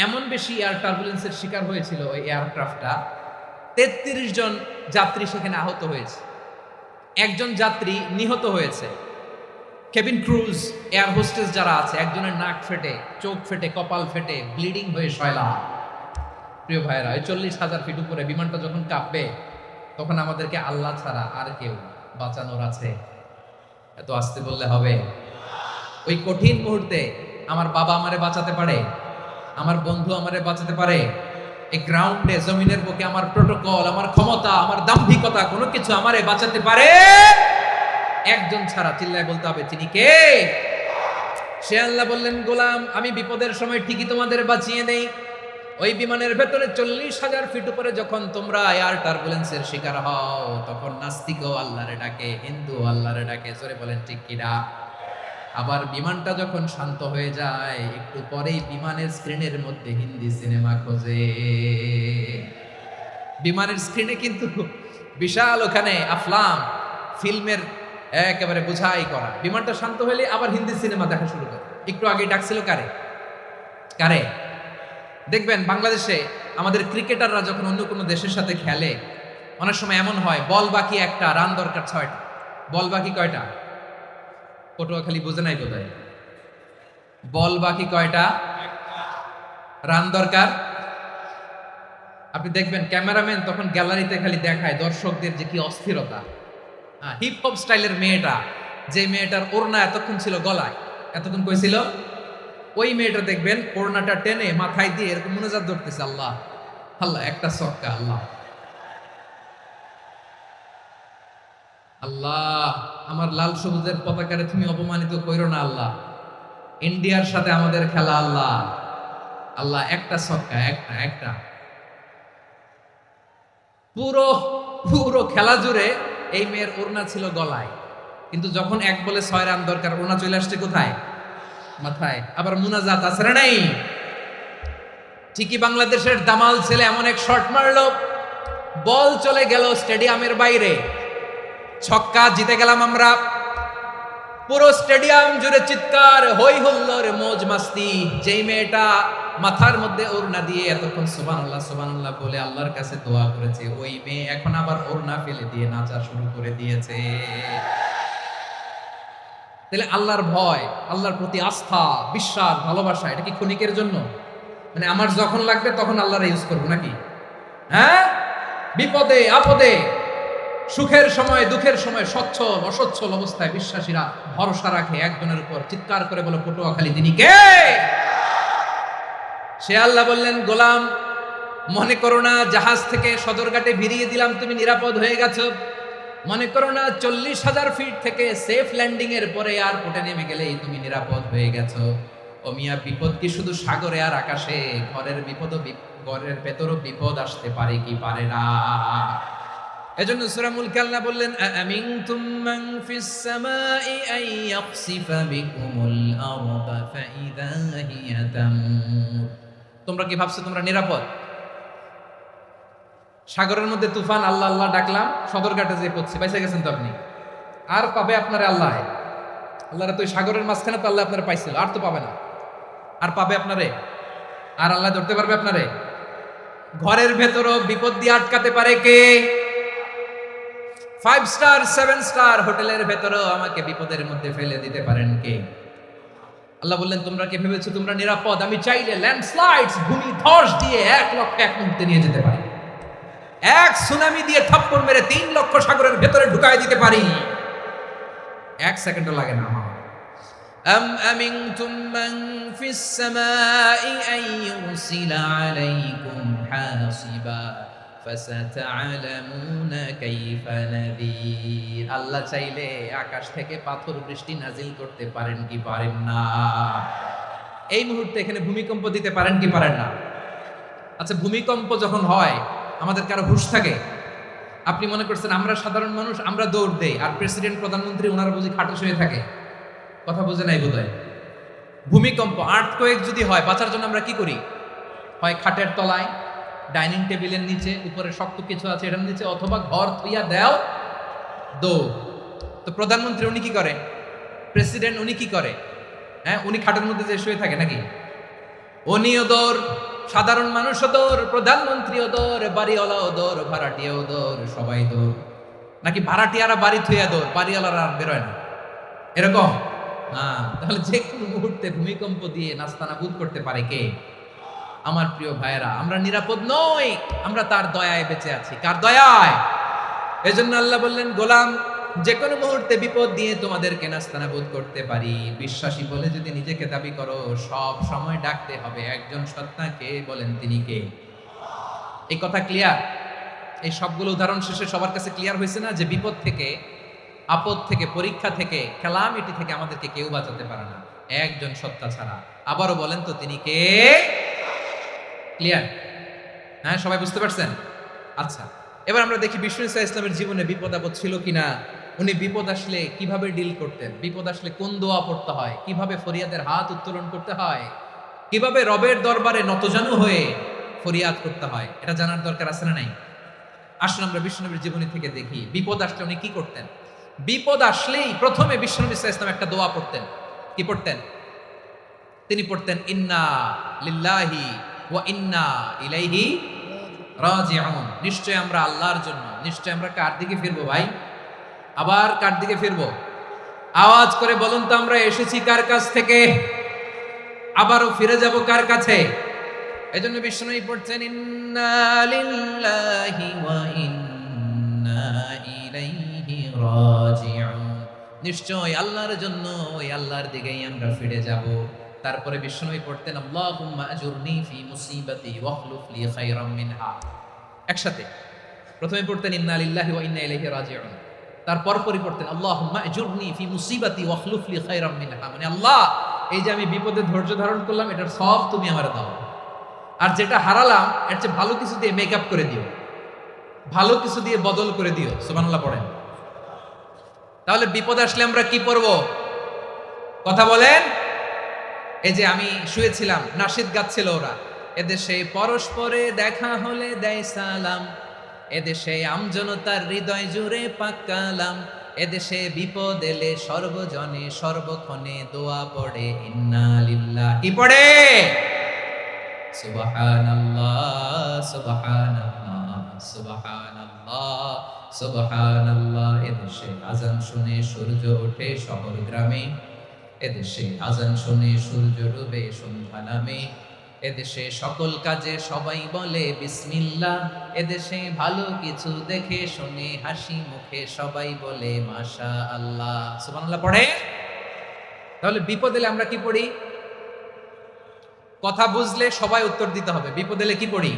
Speaker 1: এমন বেশি এয়ার টার্বুলেন্সের শিকার হয়েছিল ওই এয়ারক্রাফটটা, 33 জন যাত্রী সেখানে আহত হয়েছে, একজন যাত্রী নিহত হয়েছে। কেবিন ক্রুজ, এয়ার হোস্টেস যারা আছে, একজনের নাক ফেটে, চোখ ফেটে, কপাল ফেটে, ব্লিডিং হয়ে শয়লা। প্রিয় ভাইরা, ওই 40,000 ফিট উপরে বিমানটা যখন কাঁপবে, তখন আমাদেরকে আল্লাহ ছাড়া আর কেউ বাঁচানোর আছে? এত আস্তে বললে হবে? ওই কঠিন মুহূর্তে আমার বাবা আমারে বাঁচাতে পারে, আমার বন্ধু আমারে বাঁচাতে পারে। এই গ্রাউন্ডে, জমিনের বুকে আমার প্রোটোকল, আমার ক্ষমতা, আমার দাম্ভিকতা, কোনো কিছু আমারে বাঁচাতে পারে? একজন ছাড়া। চিল্লায় বলতে হবে, তিনি কে? সে আল্লাহ বললেন, গোলাম, আমি বিপদের সময় ঠিকই তোমাদের বাঁচিয়ে দেই। ওই বিমানের ভেতরে 40,000 ফিট উপরে যখন তোমরা এয়ার টার্বুলেন্সের শিকার হও, তখন নাস্তিকও আল্লাহরে ডাকে, হিন্দু আল্লাহরে ডাকে। জোরে বলেন ঠিক কিনা? আবার বিমানটা যখন শান্ত হয়ে যায়, একটু পরেই বিমানের স্ক্রিনের মধ্যে হিন্দি সিনেমা খোঁজে। বিমানের স্ক্রিনে কিন্তু বিশাল ওখানে আফলাম ফিল্মের একেবারে বোঝাই করা। বিমানটা শান্ত হলে আবার হিন্দি সিনেমা দেখা শুরু করে। একটু আগে ডাকছিল কারে কারে? দেখবেন বাংলাদেশে আমাদের ক্রিকেটাররা যখন অন্য কোনো দেশের সাথে খেলে, অনেক সময় এমন হয় বল বাকি একটা, রান দরকার 6টা। বল বাকি কয়টা? পটুয়াখালী বুঝে নাই বোধহয়। বল বাকি কয়টা? রান দরকার। আপনি দেখবেন ক্যামেরাম্যান তখন গ্যালারিতে খালি দেখায় দর্শকদের যে কি অস্থিরতা। হিপ হপ স্টাইলের মেয়েটা, যে মেয়েটার ওড়না এতক্ষণ ছিল গলায়, এতক্ষণ কই ছিল, ওই মেয়েটা দেখবেন ওড়নাটা টেনে মাথায় দিয়ে এরকম মুনাজাত ধরতেছে, আল্লাহ আল্লাহ, একটা সক্কা, আল্লাহ আল্লাহ, আমার লাল সবুজের পতাকারে তুমি অপমানিত কইরো না আল্লাহ, ইন্ডিয়ার সাথে আমাদের খেলা আল্লাহ আল্লাহ, একটা সক্কা, একটা একটা। পুরো পুরো খেলা জুড়ে এই মেয়ের ওড়না ছিল গলায়, কিন্তু যখন 1 বলে 6 রান দরকার, ওড়না চলে আসছে কোথায়? মাথায়। আবার মুনাজাত আছে না নাই? ঠিকই বাংলাদেশের দামাল ছেলে এমন এক শট মারলো, বল চলে গেল স্টেডিয়ামের বাইরে, ছক্কা, জিতে গেলাম আমরা। পুরো স্টেডিয়াম জুড়ে চিৎকার, হই হুল্লোড়, মৌজ মাস্তি। যেই মেয়েটা মাথার মধ্যে ওড়না দিয়ে এতক্ষণ সুবহানাল্লাহ সুবহানাল্লাহ বলে আল্লাহর কাছে দোয়া করেছে, ওই মেয়ে এখন আবার ওড়না ফেলে দিয়ে নাচা শুরু করে দিয়েছে। তাহলে আল্লাহর ভয়, আল্লাহর প্রতি আস্থা, বিশ্বাস, ভালোবাসা, এটা কি ক্ষণিকের জন্য? মানে আমার যখন লাগবে তখন আল্লাহর ইউজ করবো নাকি? হ্যাঁ, বিপদে আপদে, সুখের সময় দুঃখের সময়, সচ্ছল অসচ্ছল অবস্থায় বিশ্বাসীরা ভরসা রাখে একজনের উপর। চিৎকার করে বলো, পটুয়াখালী তিনি কে? সে আল্লাহ বললেন, গোলাম মনে করো না জাহাজ থেকে সদরঘাটে ভিড়িয়ে দিলাম, তুমি নিরাপদ হয়ে গেছো। মনে করো না 40,000 ফিট থেকে সেফ ল্যান্ডিং এর পরে এয়ারপোর্টে নেমে গেলেই তুমি নিরাপদ হয়ে গেছো। ও মিয়া, বিপদ কি শুধু সাগরে আর আকাশে? ঘরের বিপদও, ঘরের ভেতরও বিপদ আসতে পারে কি পারে না? এজন্য সূরা মুলক আল্লাহ বললেন, আমিনতুম মান ফিস সামাই আন ইয়াখসিফা বিকুমুল আরদা ফাইযা হিয়া তামুর। তোমরা কি ভাবছো তোমরা নিরাপদ? সাগরের মধ্যে তুফান, আল্লাহ আল্লাহ ডাকলাম, সদরঘাটে যেয়ে পড়ছে, বাইসা গেছেন তো আপনি। আর পাবে আপনারে আল্লাহ? আল্লাহরে তো সাগরের মাঝখানে তো আল্লাহ আপনারে পাইছিল, আর তো পাবে না। আর পাবে আপনারে? আর আল্লাহ ধরতে পারবে আপনারে? ঘরের ভেতরও বিপদ দিয়ে আটকাতে পারে কে? 5 স্টার 7 স্টার হোটেলের ভেতরেও আমাকে বিপদের মধ্যে ফেলে দিতে পারেন কে? আল্লাহ বললেন, তোমরা কি ভেবেছো তোমরা নিরাপদ? আমি চাইলে ল্যান্ডস্লাইডস, ভূমি ধস দিয়ে 1 লক্ষ 1 মুহূর্তে নিয়ে যেতে পারি। এক সুনামি দিয়ে থাপ্পড় মেরে 3 লক্ষ সাগরের ভেতরে ঢুকায় দিতে পারি। 1 সেকেন্ডও লাগে না আমার। আম আমিনতুম মান ফিস সামাই আন ইউরসিলা আলাইকুম হাসিবা ফাসাতা'লামুনা কাইফা নাযীর। আল্লাহ চাইলে আকাশ থেকে পাথর বৃষ্টি নাজিল করতে পারেন কি পারেন না? এই মুহূর্তে এখানে ভূমিকম্প দিতে পারেন কি পারেন না? আচ্ছা, ভূমিকম্প যখন হয় আমাদের কারো হুঁশ থাকে? আপনি মনে করছেন আমরা সাধারণ মানুষ, আমরা দৌড় দেই, আর প্রেসিডেন্ট প্রধানমন্ত্রী ওনারা বুঝি খাটে শুয়ে থাকে? কথা বুঝে নাই বোধহয়। ভূমিকম্প, আর্থকোয়েক যদি হয়, বাঁচার জন্য আমরা কি করি? হয় খাটের তলায়, ডাইনিং টেবিলের নিচে, উপরে শক্ত কিছু আছে এটার নিচে, অথবা ঘর থইয়া দেও দৌড়। তো প্রধানমন্ত্রী উনি কি করে? প্রেসিডেন্ট উনি কি করে? হ্যাঁ, উনি খাটের মধ্যে যে শুয়ে থাকে নাকি? উনিও দৌড়, সাধারণ মানুষও দৌড়, প্রধানমন্ত্রীও দৌড়, বাড়িওয়ালাও দৌড়, ভাড়াটিয়াও দৌড়, সবাই দৌড়। নাকি ভাড়াটিয়ারা বাড়ি থুইয়া দৌড়, বাড়িওয়ালারা আর বেরোয় না? এরকম না। তাহলে যে কোনো মুহূর্তে ভূমিকম্প দিয়ে নাস্তানাবুদ করতে পারে কে? আমার প্রিয় ভাইয়েরা, আমরা নিরাপদ নই, আমরা তার দয়ায় বেঁচে আছি। কার দয়ায়? এজন্য আল্লাহ বললেন, গোলাম যে কোনো মুহূর্তে বিপদ দিয়ে তোমাদেরকে নাস্তানাবুদ করতে পারি। বিশ্বাসী বলে যদি নিজেকে দাবি করো, সব সময় ডাকতে হবে একজন সত্তাকে। বলেন তিনি কে? এই কথা ক্লিয়ার? এই সবগুলো উদাহরণ শেষে সবার কাছে ক্লিয়ার হয়েছে না যে বিপদ থেকে, আপদ থেকে, পরীক্ষা থেকে, ক্যালামিটি থেকে আমাদেরকে কেউ বাঁচাতে পারে না একজন সত্তা ছাড়া। আবারও বলেন তো তিনি কে? ক্লিয়ার? হ্যাঁ, সবাই বুঝতে পারছেন? আচ্ছা, এবার আমরা দেখি বিষ্ণু ইসা ইসলামের জীবনে বিপদ আপদ ছিল কিনা, উনি বিপদ আসলে কিভাবে ডিল করতেন, বিপদ আসলে কোন দোয়া পড়তে হয়, কিভাবে ফরিয়াদের হাত উত্তোলন করতে হয়, কিভাবে রবের দরবারে নতজানু হয়ে ফরিয়াদ করতে হয়, এটা জানার দরকার আছে না নাই? আসলে আমরা বিষ্ণুনবীর জীবনী থেকে দেখি বিপদ আসলে উনি কি করতেন। বিপদ আসলেই প্রথমে বিষ্ণুনবী সাল্লাল্লাহু আলাইহি ওয়াসাল্লাম একটা দোয়া পড়তেন। কি পড়তেন? তিনি পড়তেন ইন্না লিল্লাহি ওয়া ইন্না ইলাইহি রাজিউন। নিশ্চয় আমরা আল্লাহর জন্য, নিশ্চয় আমরা কার দিকে ফিরবো ভাই? আবার কার দিকে ফিরবো? আওয়াজ করে বলুন তো, আমরা এসেছি কার কাছ থেকে, আবারও ফিরে যাব কার কাছে? এজন্য বিষ্ণুই পড়ছেন ইন্না লিল্লাহি ওয়া ইন্না ইলাইহি রাজিউন। নিশ্চয় আল্লাহর জন্য, ওই আল্লাহর দিকেই আমরা ফিরে যাব। তারপরে বিষ্ণুই পড়তেন আল্লাহুম্মা আজুরনি ফি মুসিবাতি ওয়াখলুফ লি খায়রাম মিনহা। একসাথে প্রথমে পড়তেন ইন্না লিল্লাহি ওয়া ইন্না ইলাইহি রাজিউন, তারপর পড়তেন আল্লাহুম্মা আজুরনি ফি মুসিবাতি ওয়াখলুফ লি খায়রাম মিনহা, মানে আল্লাহ, এই যে আমি বিপদে ধৈর্য ধারণ করলাম, এটার সব তুমি আমারে দাও, আর যেটা হারালাম এর চেয়ে ভালো কিছু দিয়ে মেকআপ করে দিও, ভালো কিছু দিয়ে বদল করে দিও। সুবহানাল্লাহ পড়েন। তাহলে বিপদ আসলে আমরা কি পড়ব? কথা বলেন। এই যে আমি শুয়েছিলাম, নাশিদ গাচ্ছিল ওরা, এদেশে পরস্পরে দেখা হলে দেয় সালাম, এদেশে আমজনতার হৃদয় জুড়ে পাক্কালাম, এদেশে বিপদ এলে সর্বজনে সর্বক্ষণে দোয়া পড়ে ইন্না লিল্লাহ। কি পড়ে? সুবহানাল্লাহ সুবহানাল্লাহ সুবহানাল্লাহ সুবহানাল্লাহ। এদেশে আজান শুনে সূর্য ওঠে শহর গ্রামে, এদেশে আজান শুনে সূর্য ডুবে সন্ধ্যা নামে, এদেশে সকল কাজে সবাই বলে বিসমিল্লাহ, এদেশে ভালো কিছু দেখে শুনে হাসি মুখে সবাই বলে মাশাআল্লাহ। সুবহানাল্লাহ পড়ে। তাহলে বিপদ এলে আমরা কি পড়ি? কথা বুঝলে সবাই উত্তর দিতে হবে। বিপদ এলে কি পড়ি?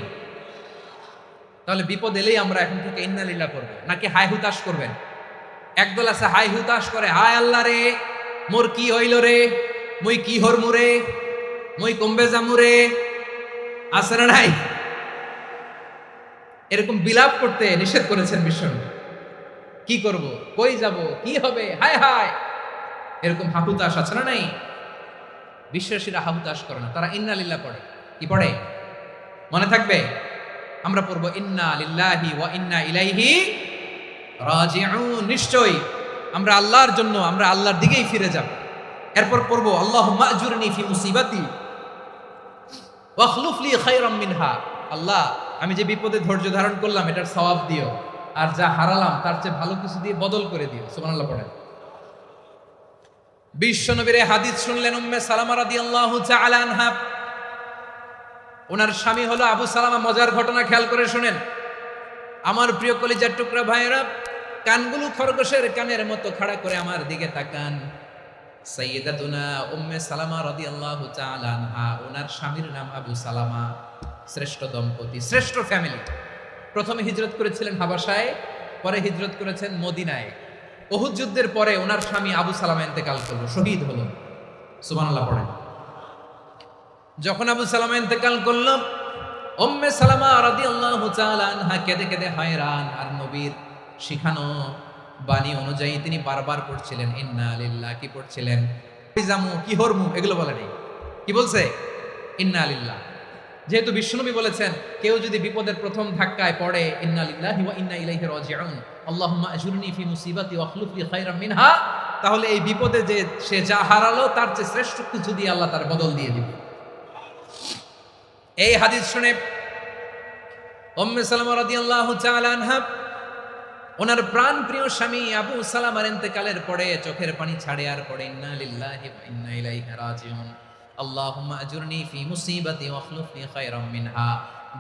Speaker 1: তাহলে বিপদ এলেই আমরা এখন থেকে ইন্না লিল্লাহ করবো, নাকি হাই হুতাশ করবেন? একদল আছে হাই হুতাশ করে, হায় আল্লাহ রে মোর কি হইল রে, মুই কি হরমু রে, মুই কমবে জামু রে, আছে না নাই? এরকম বিলাপ করতে নিষেধ করেছেন বিশ্বনবী। কি করব, কই যাব, কি হবে, হায় হায়, এরকম হাহুতাশ আছে না নাই? বিশ্বাসীরা হাহুতাশ করে না, তারা ইন্না লিল্লাহ পড়ে। কি পড়ে মনে থাকবে? আমরা পড়বো ইন্না লিল্লাহি ওয়া ইন্না ইলাইহি রাজিউন। নিশ্চয়ই আমরা আল্লাহর জন্য, আমরা আল্লাহর দিকেই ফিরে যাব। এরপর পড়বো আল্লাহুম্মা আজুরনি ফি মুসিবাতি ওয়াখলুফ লি খায়রাম মিনহা। আল্লাহ, আমি যে বিপদে ধৈর্য ধারণ করলাম এটার সওয়াব দিও, আর যা হারালাম তার চেয়ে ভালো কিছু দিয়ে বদল করে দিও। সুবহানাল্লাহ পড়েন। বিশ্বনবীর হাদিস শুনলেন উম্মে সালামা রাদিয়াল্লাহু তাআলা আনহা। ওনার স্বামী হলো আবু সালামা। মজার ঘটনা খেয়াল করে শুনেন আমার প্রিয় কলিজার টুকরা ভাইয়েরা। কানগুলো খরগোশের কানের মতো খাড়া করে আমার দিকে তাকান। সাইয়্যিদাতুনা উম্মে সালামা রাদিয়াল্লাহু তাআলা আনহা, ওনার স্বামীর নাম আবু সালামা। শ্রেষ্ঠ দম্পতি, শ্রেষ্ঠ ফ্যামিলি। প্রথমে হিজরত করেছিলেন হাবাসায়, পরে হিজরত করেছেন মদিনায়। উহুদ যুদ্ধের পরে ওনার স্বামী আবু সালামা ইন্তেকাল করলো, শহীদ হলো। সুবহানাল্লাহ পড়েন। যখন আবু সালামা ইন্তেকাল করলো, উম্মে সালামা রাদিয়াল্লাহু তাআলা আনহা কেঁদে কেঁদে হয়রান। আর নবীর শিখানো বাণী অনুযায়ী তিনি বারবার পড়ছিলেন ইন্না লিল্লাহ। কি পড়ছিলেন? জামু কি হরমু এগুলো বলে নেই, কি বলছে? ইন্না লিল্লাহ। যেহেতু বিশ্বনবী বলেছেন কেউ যদি বিপদের প্রথম ধাক্কায় পড়ে ইন্না লিল্লাহি ওয়া ইন্না ইলাইহি রাজিউন, আল্লাহুম্মা আজুরনি ফি মুসিবাতি ওয়াখলুফ লি খায়রাম মিনহা, তাহলে এই বিপদে যে সে যা হারালো তার চেয়ে শ্রেষ্ঠ কিছু দিয়ে আল্লাহ তার বদল দিয়ে দিবে। এই হাদিস শুনে উম্মে সালামা রাদিয়াল্লাহু তাআলা আনহা, ওনার প্রাণ প্রিয় স্বামী আবু সালামার ইন্তেকালের পরে চোখের পানি ছাড়ে আর পড়ে ইন্না লিল্লাহি ওয়া ইন্না ইলাইহি রাজিউন, আল্লাহুম্মা আজুরনি ফি মুসিবাতি ওয়াখলুফনি খায়রাম মিনহা।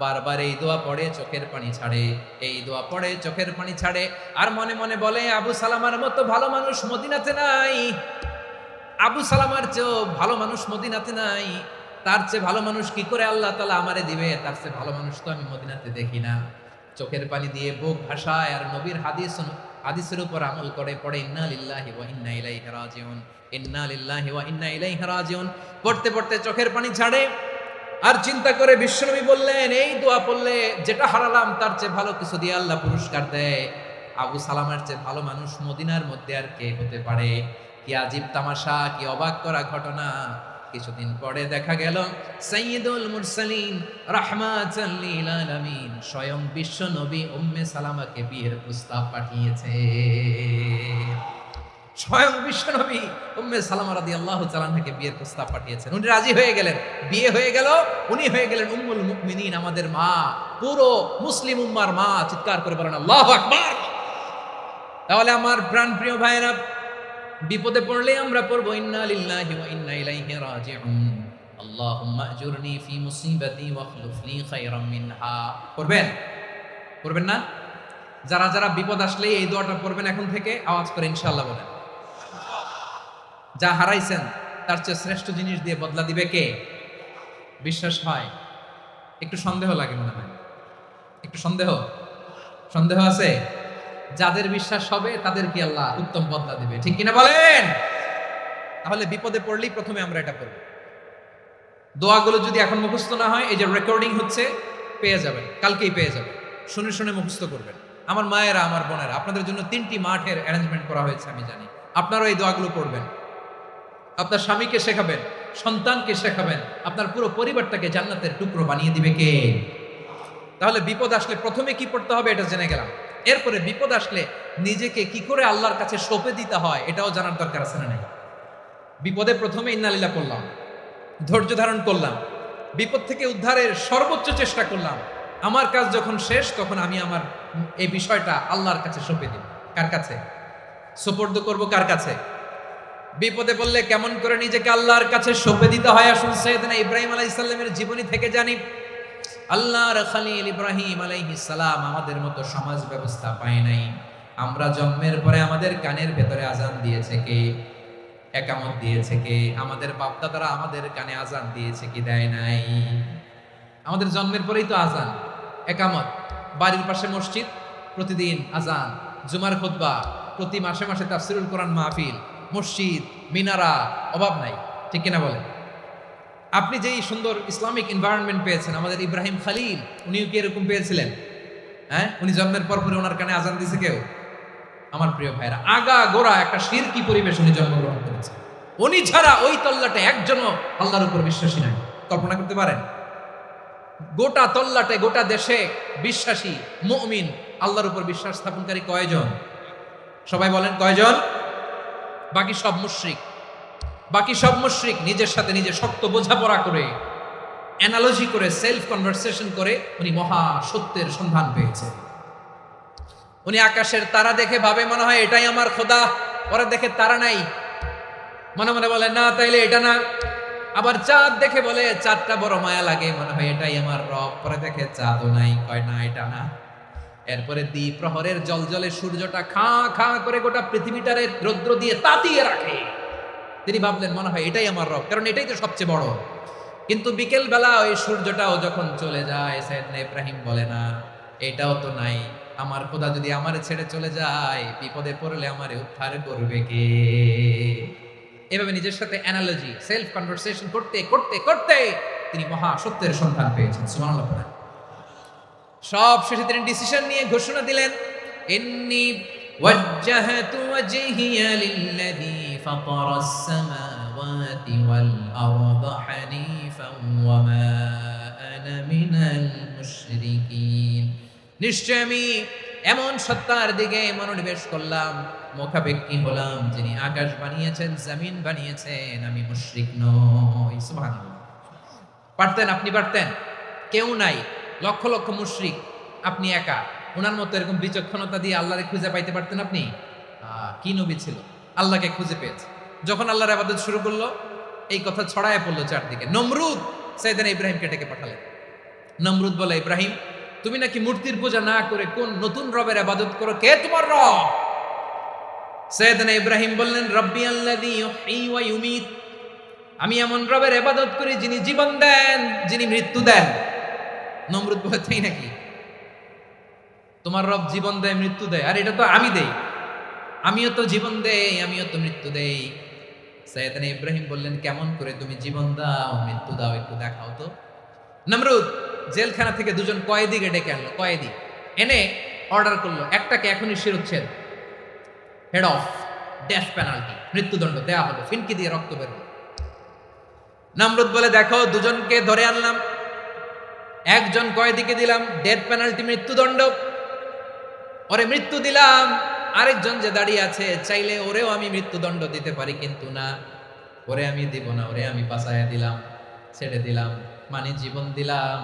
Speaker 1: বারবার এই দোয়া পড়ে চোখের পানি ছাড়ে, এই দোয়া পড়ে চোখের পানি ছাড়ে, আর মনে মনে বলে আবু সালামার মতো ভালো মানুষ মদিনাতে নাই, আবু সালামার চেয়েও ভালো মানুষ মদিনাতে নাই, তার চেয়ে ভালো মানুষ কি করে আল্লাহ তাআলা আমারে দিবে, তার চেয়ে ভালো মানুষ তো আমি মদিনাতে দেখি না। চোখের পানি দিয়ে বুক ভাসায় আর নবীর হাদিসের উপর আমল করে পড়ে ইন্না লিল্লাহি ওয়া ইন্না ইলাইহি রাজিউন, ইন্না লিল্লাহি ওয়া ইন্না ইলাইহি রাজিউন। পড়তে পড়তে চোখের পানি ছাড়ে আর চিন্তা করে বিশ্বনবী বললেন, এই দোয়া পড়লে যেটা হারালাম তার চেয়ে ভালো কিছু দিয়ে আল্লাহ পুরস্কার দেয়। আবু সালামের চেয়ে ভালো মানুষ মদিনার মধ্যে আর কে হতে পারে? কি আজীব তামাশা, কি অবাক করা ঘটনা। কিছুদিন পরে দেখা গেল সাইয়্যিদুল মুরসালিন রাহমাতাল লিল আলামিন স্বয়ং বিশ্ব নবী উম্মে সালামাকে বিয়ের প্রস্তাব পাঠিয়েছে। স্বয়ং বিশ্ব নবী উম্মে সালামা রাদিয়াল্লাহু তাআলা থেকে বিয়ের প্রস্তাব পাঠিয়েছেন। উনি রাজি হয়ে গেলেন, বিয়ে হয়ে গেল, উনি হয়ে গেলেন উম্মুল মুমিনিন, আমাদের মা, পুরো মুসলিম উম্মার মা। চিৎকার করে বলেন আল্লাহু আকবার। তাহলে আমার প্রাণপ্রিয় ভাইরা, বিপদে পড়লে আমরা পড়বো ইন্না লিল্লাহি ওয়া ইন্না ইলাইহি রাজিউন, আল্লাহুম্মা আজুরনি ফি মুসিবাতি ওয়া খলুফ লি খায়রাম মিনহা। পড়বেন? পড়বেন না? যারা যারা বিপদ আসলে এই দোয়াটা পড়বেন এখন থেকে, আওয়াজ করে ইনশাআল্লাহ বলেন। যা হারাইছেন তার চেয়ে শ্রেষ্ঠ জিনিস দিয়ে বদলা দিবে কে? বিশ্বাস হয়? একটু সন্দেহ লাগে মনে হয়, একটু সন্দেহ সন্দেহ আছে? যাদের বিশ্বাস হবে তাদের কি আল্লাহ উত্তম বদলা দিবে, ঠিক কিনা বলেন? তাহলে বিপদে পড়লেই প্রথমে আমরা এটা করব। দোয়াগুলো যদি এখন মুখস্থ না হয়, এই যে রেকর্ডিং হচ্ছে, পেয়ে যাবেন, কালকেই পেয়ে যাবেন। শুনে শুনে মুখস্থ করবেন। আমার মায়েরা, আমার বোনেরা, আপনাদের জন্য 3টি মাঠের অ্যারেঞ্জমেন্ট করা হয়েছে, আমি জানি। আপনারাও এই দোয়াগুলো পড়বেন, আপনার স্বামীকে শেখাবেন, সন্তানকে শেখাবেন, আপনার পুরো পরিবারটাকে জান্নাতের টুকরো বানিয়ে দিবে কে? তাহলে বিপদ আসলে প্রথমে কি পড়তে হবে এটা জেনে গেলাম। এরপরে বিপদ আসলে নিজেকে কি করে আল্লাহর কাছে সঁপে দিতে হয় এটাও জানার দরকার আছে না নাই? বিপদে প্রথমে ইন্নালিল্লাহ করলাম, ধৈর্য ধারণ করলাম, বিপদ থেকে উদ্ধারের সর্বোচ্চ চেষ্টা করলাম। আমার কাজ যখন শেষ, তখন আমি আমার এই বিষয়টা আল্লাহর কাছে সঁপে দিব। কার কাছে সুপর্দ করব? কার কাছে? বিপদে পড়লে কেমন করে নিজেকে আল্লাহর কাছে সঁপে দিতে হয়, আসুন সাইয়েদনা ইব্রাহিম আলাইহিস সালামের জীবনী থেকে জানি। আল্লাহর খলিল ইব্রাহিম আলাইহিস সালাম আমাদের মতো সমাজ ব্যবস্থা পায় নাই। আমরা জন্মের পরে আমাদের কানের ভেতরে আজান দিয়েছে কে? একামত দিয়েছে কে? আমাদের বাপ দাদারা আমাদের কানে আজান দিয়েছে কি দেয় নাই? আমাদের জন্মের পরেই তো আজান, একামত, বাড়ির পাশে মসজিদ, প্রতিদিন আজান, জুমার খুতবা, প্রতি মাসে মাসে তাফসিরুল কোরআন মাহফিল, মসজিদ, মিনারা, অভাব নাই, ঠিক কিনা বলেন? আপনি যেই সুন্দর ইসলামিক এনভায়রনমেন্ট পেয়েছেন, আমাদের ইব্রাহিম খলিল উনিও কি এরকম পেয়েছিলেন? হ্যাঁ, উনি জন্মের পর পরে ওনার কানে আজান দিয়েছে কেউ? আমার প্রিয় ভাইরা, আগা গোড়া একটা শিরকি পরিবেশ উনি জন্মগ্রহণ করেছেন। উনি ছাড়া ওই তল্লাটে একজনও আল্লাহর উপর বিশ্বাসী নাই। কল্পনা করতে পারেন? গোটা তল্লাটে, গোটা দেশে বিশ্বাসী মুমিন, আল্লাহর উপর বিশ্বাস স্থাপনকারী কয়জন? সবাই বলেন কয়জন? বাকি সব মুশরিক। বাকি সব মুশরিক নিজের সাথে নিজে শক্ত বোঝাপড়া করে, অ্যানালজি করে, সেলফ কনভারসেশন করে উনি মহা সত্যের সন্ধান পেয়েছে। উনি আকাশের তারা দেখে ভাবে মনে হয় এটাই আমার খোদা, পরে দেখে তারা নাই, মনে মনে বলে না তাইলে এটা না। আবার চাঁদ দেখে বলে চাঁদটা বড় মায়া লাগে, মনে হয় এটাই আমার রব, পরে দেখে চাঁদও নাই, কয় না এটা না। এরপরে দ্বীপ প্রহরের জলজলে সূর্যটা খা খা করে গোটা পৃথিবীটারে রৌদ্র দিয়ে তাতিয়ে রাখে। তিনি ভাবলেন মনে হয় এটাই আমার রব, কারণ এটাই তো সবচেয়ে বড়। কিন্তু বিকেল বেলা ওই সূর্যটাও যখন চলে যায়, সাইয়েদনা ইব্রাহিম বলে না এটাও তো নাই, আমার খোদা যদি আমারে ছেড়ে চলে যায়, বিপদে পড়লে আমারে উদ্ধার করবে কে? এভাবে নিজের সাথে অ্যানালজি, সেলফ কনভারসেশন করতে করতে করতে তিনি মহা সত্যের সন্ধান পেয়েছেন। সুবহানাল্লাহ। সব শেষে তিনি ডিসিশন নিয়ে ঘোষণা দিলেন, ইন্নী ওয়াজ্জাহাতু ওয়াজহিয়া লিল্লাযী ফাতারাস সামাওয়াতি ওয়াল আরদা হানিফান ওয়া মা আনা মিনাল মুশরিকিন। নিশ্চয় আমি এমন সত্তার দিকে মনোনিবেশ করলাম, মুখাপেক্ষী হলাম, যিনি আকাশ বানিয়েছেন, জমিন বানিয়েছেন, আমি মুশরিক নই। সুবহানাল্লাহ। পারতেন? আপনি পারতেন? কেউ নাই, লক্ষ লক্ষ মুশরিক, আপনি একা। ওনার মতো এরকম বিচক্ষণতা দিয়ে আল্লাহরে খুঁজে পাইতে পারতেন আপনি? কি নবী ছিল, আল্লাহকে খুঁজে পেয়েছে। যখন আল্লাহর ইবাদত শুরু করলো, এই কথা ছড়ায় পড়লো চারদিকে। নমরুদ সাইয়েদনা ইব্রাহিমকে ডেকে পাঠালেন। নমরুদ বলে, ইব্রাহিম তুমি নাকি মূর্তির পূজা না করে কোন নতুন রবের ইবাদত করো, কে তোমার রব? সাইয়েদনা ইব্রাহিম বললেন, রব্বি আল্লাযী ইউহয়ী ওয়া ইউমীত, আমি এমন রবের ইবাদত করি যিনি জীবন দেন, যিনি মৃত্যু দেন। নমরুদ বলে, তাই নাকি? তোমার রব জীবন দেয়, মৃত্যু দেয়? আর এটা তো আমি দেই, আমিও তো জীবন দেই, আমিও তো মৃত্যু দেই। সাইয়েদনা ইব্রাহিম বললেন, কেমন করে তুমি জীবন দাও, মৃত্যু দাও, একটু দেখাও তো। নমরুদ জেলখানা থেকে দুজন কয়েদিকে ডেকে আনলো, কয়েদি এনে অর্ডার করলো একটাকে এখনই শিরোচ্ছেদ, হেড অফ, ডেথ পেনাল্টি, মৃত্যুদণ্ড দেয়া হলো, ফিনকি দিয়ে রক্ত বের হলো। নমরুদ বলে দেখো দুজনকে ধরে আনলাম, একজন কয়েদিকে দিলাম ডেথ পেনাল্টি, মৃত্যুদণ্ড, ওরে মৃত্যু দিলাম, আরেকজন যে দাঁড়িয়ে আছে চাইলে ওরেও আমি মৃত্যুদণ্ড দিতে পারি, কিন্তু না, ওরে আমি দিব না, ওরে আমি বাঁচাইয়া দিলাম, ছেড়ে দিলাম, মানে জীবন দিলাম।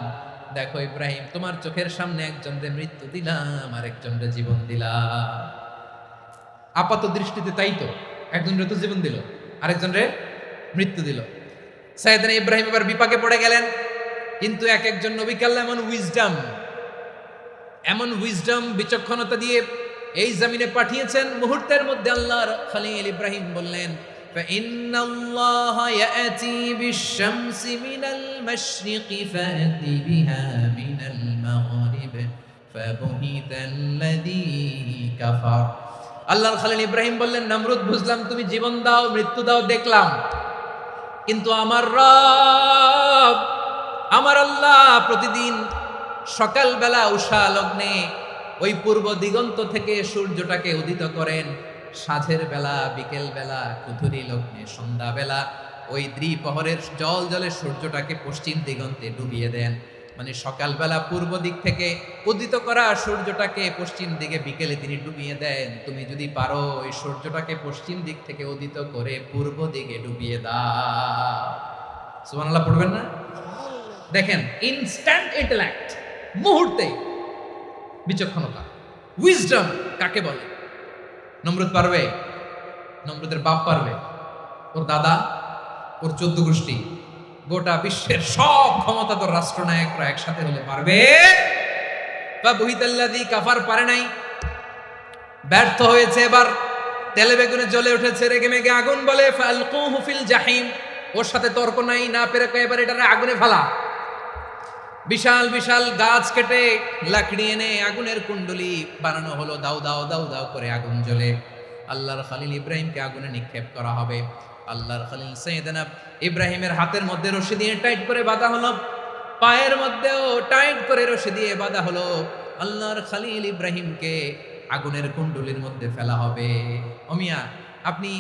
Speaker 1: দেখো ইব্রাহিম, তোমার চোখের সামনে একজনরে মৃত্যু দিলাম, আরেকজনরে জীবন দিলাম। আপাত দৃষ্টিতে তাই তো, একজনরে তো জীবন দিল, আরেকজনরে মৃত্যু দিল। সাইয়েদনা ইব্রাহিম এবার বিপাকে পড়ে গেলেন, কিন্তু এক একজন নবীকে আল্লাহ এমন উইজডম বিচক্ষণতা দিয়ে এই জমিনে পাঠিয়েছেন, মুহূর্তের মধ্যে আল্লাহর খলিল ইব্রাহিম বললেন فإن الله يأتي بالشمس من المشرق فأت بها من المغرب فبهت الذي كفر। আল্লাহর খলিল ইব্রাহিম বললেন, নমরুদ বুঝলাম তুমি জীবন দাও, মৃত্যু দাও দেখলাম, কিন্তু আমার রব, আমার আল্লাহ প্রতিদিন সকালবেলা উষা লগ্নে ওই পূর্ব দিগন্ত থেকে সূর্যটাকে উদিত করেন, সাঁঝের বেলা, বিকেল বেলা, কুথুরি লগ্নে, সন্ধ্যা বেলা ওই দ্বিপ্রহরের জল জলে সূর্যটাকে পশ্চিম দিগন্তে ডুবিয়ে দেন। মানে সকালবেলা পূর্ব দিক থেকে উদিত করা সূর্যটাকে পশ্চিম দিকে বিকেলে তিনি ডুবিয়ে দেন। তুমি যদি পারো ওই সূর্যটাকে পশ্চিম দিক থেকে উদিত করে পূর্ব দিকে ডুবিয়ে দাও। সুবহানাল্লাহ পড়বেন না? দেখেন, ইনস্ট্যান্ট ইন্টেলেক্ট, মুহূর্তে বিচক্ষণতা, উইজডম কাকে বলে? নমরুদ পারবে? নমরুদের বাপ পারবে? ওর দাদা, ওর 14 গোষ্ঠী, গোটা বিশ্বের সব ক্ষমতাধর রাষ্ট্রনায়করা একসাথে হলে পারবে? বা বহিতাল্লাযী কাফার পারে নাই, ব্যর্থ হয়েছে, এবার তেলে বেগুনে জ্বলে উঠেছে, রেগে মেগে আগুন বলে ফালকুহু ফিল জাহিম। ওর সাথে তর্ক নাই, না পেরে এবার এটারে আগুনে ফেলা। বিশাল বিশাল গাছ কেটে লাকড়ি এনে আগুনের কুণ্ডলি বানানো হলো, দাও দাও দাও দাও করে আগুন জ্বলে। আল্লাহর খলিল ইব্রাহিমকে আগুনে নিক্ষেপ করা হবে। আল্লাহর খলিল সাইয়েদনা ইব্রাহিমের হাতের মধ্যে রশি দিয়ে টাইট করে বাঁধা হলো, পায়ের মধ্যেও টাইট করে রশি দিয়ে বাঁধা হলো। আল্লাহর খলিল ইব্রাহিমকে আগুনের কুণ্ডলির মধ্যে ফেলা হবে। ওমিয়া, আপনি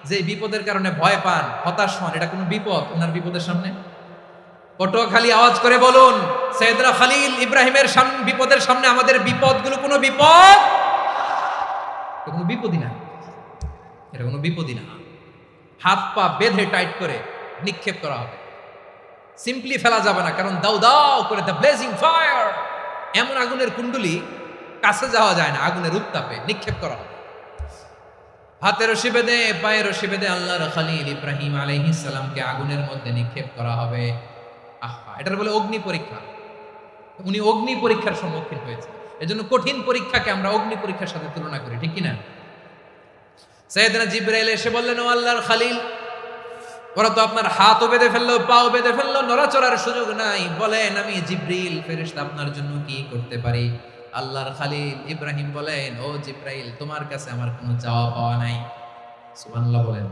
Speaker 1: যে বিপদের কারণে ভয় পান, হতাশ হন, এটা কোনো বিপদ ওনার বিপদের সামনে? পটুয়াখালী আওয়াজ করে বলুন, সাইয়েদনা খলিল ইব্রাহিমের বিপদের সামনে আমাদের বিপদগুলো কোনো বিপদ? এটা কোনো বিপদই না, এটা কোনো বিপদই না। হাত পা বেঁধে টাইট করে নিক্ষেপ করা হবে, সিম্পলি ফেলা যাবে না, কারণ দাও দাও করে দ্য ব্লেজিং ফায়ার, এমন আগুনের কুণ্ডলি, কাছে যাওয়া যায় না, আগুনের উত্তাপে নিক্ষেপ করা হবে। হাতে রশি বেঁধে, পায়ে রশি বেঁধে আল্লাহর খলিল ইব্রাহিম আলাইহিস সালামকে আগুনের মধ্যে নিক্ষেপ করা হবে। আহা, এটার বলে অগ্নি পরীক্ষা। উনি অগ্নি পরীক্ষার সম্মুখীন হয়েছে, এজন্য কঠিন পরীক্ষাকে আমরা অগ্নি পরীক্ষার সাথে তুলনা করি, ঠিক কিনা? সাইয়েদনা জিবরাইল এসে বললেন, ও আল্লাহর খলিল, ওরা তো আপনার হাতও বেঁধে ফেললো, পাও বেঁধে ফেললো, নড়াচড়ার সুযোগ নাই, বলেন আমি জিবরিল ফেরেশতা আপনার জন্য কি করতে পারি? আল্লাহর খলিল ইব্রাহিম বলেন, ও জিবরাইল, তোমার কাছে আমার কোনো চাওয়া পাওয়া নাই। সুবহানাল্লাহ বলেন।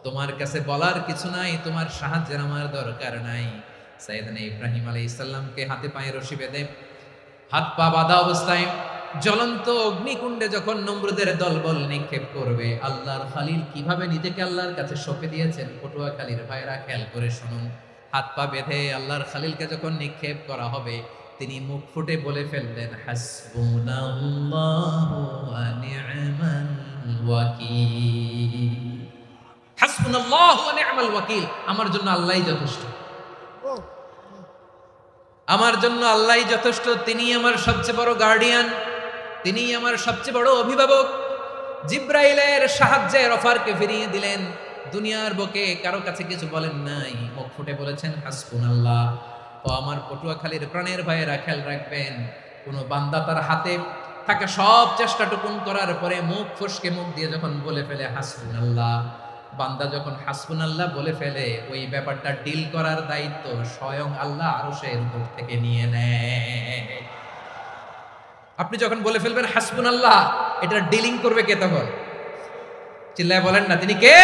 Speaker 1: তোমার কাছে বলার কিছু নাই, তোমার সাহায্যের আমার দরকার নাই। সাইয়েদনা ইব্রাহিম আলাইহিস সালামকে হাতে পায়ে রশি বেঁধে, হাত পা বাঁধা অবস্থায় জ্বলন্ত অগ্নিকুণ্ডে যখন নমরুদের দলবল নিক্ষেপ করবে, আল্লাহর খলিল কিভাবে নিজেকে আল্লাহর কাছে সঁপে দিয়েছেন, পটুয়াখালীর ভাইরা খেয়াল করে শুনুন। হাত পা বেঁধে আল্লাহর খলিলকে যখন নিক্ষেপ করা হবে, তিনি মুখ ফুটে বলে ফেললেন, হাসবুনাল্লাহু ওয়া নি'মাল ওয়াকিল। হাসবুনাল্লাহু ওয়া নি'মাল ওয়াকিল, আমার জন্য আল্লাহই যথেষ্ট, আমার জন্য আল্লাহই যথেষ্ট, তিনি আমার সবচেয়ে বড় গার্ডিয়ান, তিনি আমার সবচেয়ে বড় অভিভাবক। জিব্রাইলের সাহায্যের অফারকে ফিরিয়ে দিলেন, দুনিয়ার বুকে কারো কাছে কিছু বলেন নাই, মুখ ফুটে বলেছেন হাসবুনাল্লাহ। ও আমার পটুয়াখালীর প্রাণের ভাইয়েরা, খেয়াল রাখবেন, কোন বান্দা তার হাতে থাকা সব চেষ্টাটুকুন করার পরে মুখ ফসকে মুখ দিয়ে যখন বলে ফেলে হাসবুনাল্লাহ, বান্দা যখন হাসবুনাল্লাহ বলে ফেলে, ওই ব্যাপারটা ডিল করার দায়িত্ব স্বয়ং আল্লাহ আরশের উপর থেকে নিয়ে নেয়। আপনি যখন বলে ফেলবেন হাসবুনাল্লাহ, এটা ডিলিং করবে কে তখন? চিল্লায় বলেন না, তিনি কে?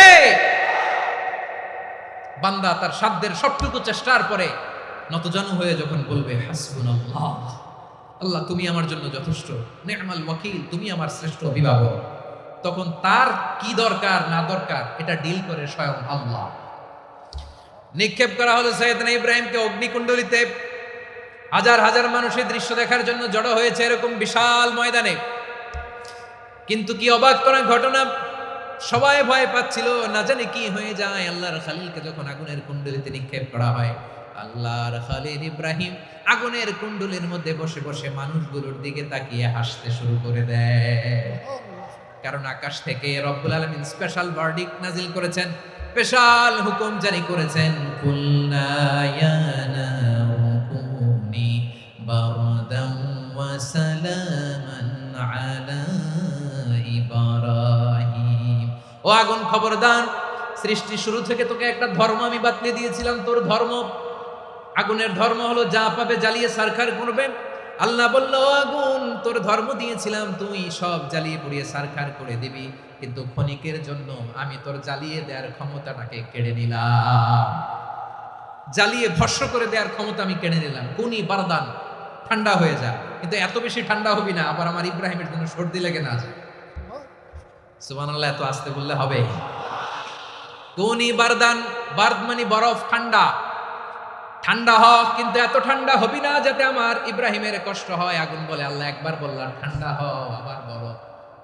Speaker 1: বান্দা তার সাধ্যের সবটুকু চেষ্টার পরে নতজানু হয়ে যখন বলবে হাসবুনাল্লাহ, আল্লাহ তুমি আমার জন্য যথেষ্ট, নি'মাল ওয়াকিল, তুমি আমার শ্রেষ্ঠ অভিভাবক, তখন তার কি দরকার না দরকার এটা ডিল করে স্বয়ং আল্লাহ। নিক্ষেপ করা হলো সাইয়েদনা ইব্রাহিমকে অগ্নিকুণ্ডলিতে। হাজার হাজার মানুষের দৃশ্য দেখার জন্য জড়ো হয়েছে এরকম বিশাল ময়দানে। কিন্তু কি অবাক করা ঘটনা, সবাই ভয় পাচ্ছিল, না জানে কি হয়ে যায়। আল্লাহর খালিলকে যখন আগুনের কুণ্ডলিতে নিক্ষেপ করা হয়, আল্লাহর খালিল ইব্রাহিম আগুনের কুণ্ডলীর মধ্যে বসে বসে মানুষগুলোর দিকে তাকিয়ে হাসতে শুরু করে দেয়। কারণ আকাশ থেকে রব্বুল আলামিন স্পেশাল ভার্ডিক্ট নাজিল করেছেন, স্পেশাল হুকুম জারি করেছেন, কুলনা ইয়া নারু কুনি বারদান ওয়া সালামান আলা ইব্রাহিম। ও আগুন খবরদার, সৃষ্টি শুরু থেকে তোকে একটা ধর্ম আমি বাতলে দিয়েছিলাম, তোর ধর্ম আগুনের ধর্ম হলো যা পাবে জ্বালিয়ে সারখার করবে। আল্লাহ বলল, আগুন তোর ধর্ম দিয়েছিলাম, তুই সব জ্বালিয়ে পুড়িয়ে সারখার করে দিবি, কিন্তু ক্ষণিকের জন্য আমি তোর জ্বালিয়ে দেওয়ার ক্ষমতাটাকে কেড়ে নিলাম, জ্বালিয়ে ভস্ম করে দেওয়ার ক্ষমতা আমি কেড়ে নিলাম। কুনি বারদান, ঠান্ডা হয়ে যা, কিন্তু এত বেশি ঠান্ডা হবি না আবার আমার ইব্রাহিমের জন্য সর্দি লেগে না যায়। সুবহানাল্লাহ, এত আসতে বললে হবে? কুনি বারদান, বারদ মানে বরফ, ঠান্ডা, ঠান্ডা হ, কিন্তু এত ঠান্ডা হবি না যাতে আমার ইব্রাহিমের কষ্ট হয়। আগুন বলে, আল্লাহ একবার বললাম ঠান্ডা হ, আবার বলো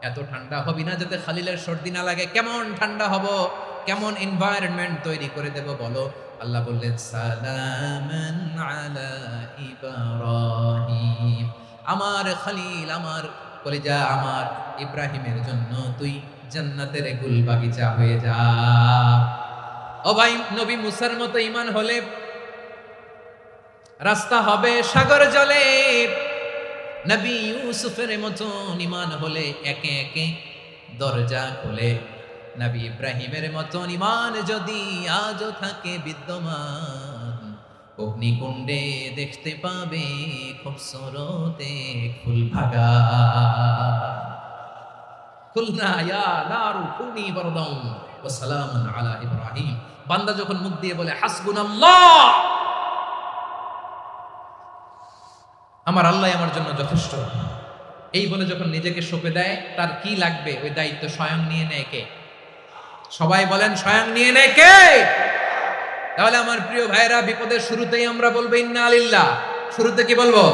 Speaker 1: এত ঠান্ডা হবি না যাতে খালিলের সর্দি না লাগে। কেমন ঠান্ডা হব, কেমন এনভায়রনমেন্ট তৈরি করে দেব বলো। আল্লাহ বললেন, সালামান আলা ইব্রাহিম, আমার খালিল, আমার কলিজা, আমার ইব্রাহিমের জন্য তুই জান্নাতের গুল বাগিচা হয়ে যা। ও ভাই, নবী মুসার মতো ঈমান হলে রাস্তা হবে সাগর জলে, নবী ইউসুফের মতন ঈমান হলে একে একে দরজা খোলে। নবী ইব্রাহিমের মতন ঈমান যদি আজও থাকে বিদ্যমান, অগ্নিকুণ্ডে দেখতে পাবে খুবসুরতে ফুল ভাগা। কুলনা ইয়া নারু কুনি বারদান ওয়া সালামান আলা ইব্রাহিম। বান্দা যখন মুখ দিয়ে বলে হাসবুনাল্লাহ, আমার আল্লাহ আমার জন্য যথেষ্ট, এই বলে যখন নিজেকে সঁপে দেয়, তার কি লাগবে ওই দায়িত্ব স্বয়ং নিয়ে নেয় কে? সবাই বলেন, স্বয়ং নিয়ে নেয় কে? তাহলে আমার প্রিয় ভাইরা, বিপদের শুরুতেই আমরা বলবো ইন্না লিল্লাহ। শুরুতে কি বলবো?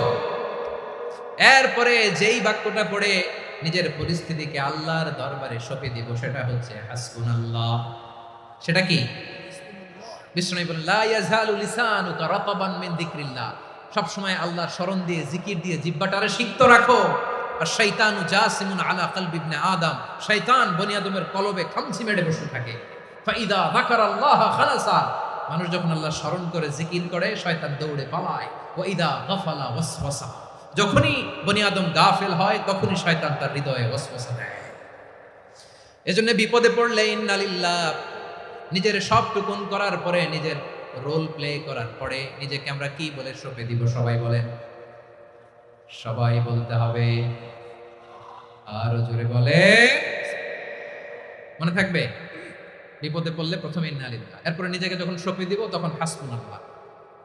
Speaker 1: এরপরে যেই বাক্যটা পড়ে নিজের পরিস্থিতিকে আল্লাহর দরবারে সঁপে দিব, সেটা হচ্ছে হাসবুনাল্লাহ। সেটা কি? বিষ্ণু বলেন, লা ইয়াজালু লিসানুকা রাতাবান মিন যিকরিল্লাহ, সব সময় আল্লাহর স্মরণ দিয়ে, জিকির দিয়ে জিহ্বাটারে সিক্ত রাখো। আর শয়তানু জাসিমুন আলা কলবি ইবনে আদম, শয়তান বনি আদমের কলবে খামচি মেরে বসে থাকে। ফাইদা যাকারাল্লাহ খালাসা, মানুষ যখন আল্লাহর স্মরণ করে জিকির করে শয়তান দৌড়ে পালায়। ওয়া ইদা গাফালা ওয়াসওয়াসা, যখনই বনি আদম গাফেল হয় তখনই শয়তান তার হৃদয়ে ওয়াসওয়াসা দেয়। এজন্য বিপদে পড়লে ইন্না লিল্লাহ, নিজের সব টুকুন করার পরে, নিজের রোল প্লে করার পরে নিজেকে আমরা কি বলে সঁপে দিব? সবাই বলেন, সবাই বলতে হবে, আরো জোরে বলে, মনে থাকবে? বিপদে পড়লে প্রথমে ইন্না লিল্লাহ, এরপরে নিজেকে যখন সঁপে দিব তখন হাসবুনাল্লাহ।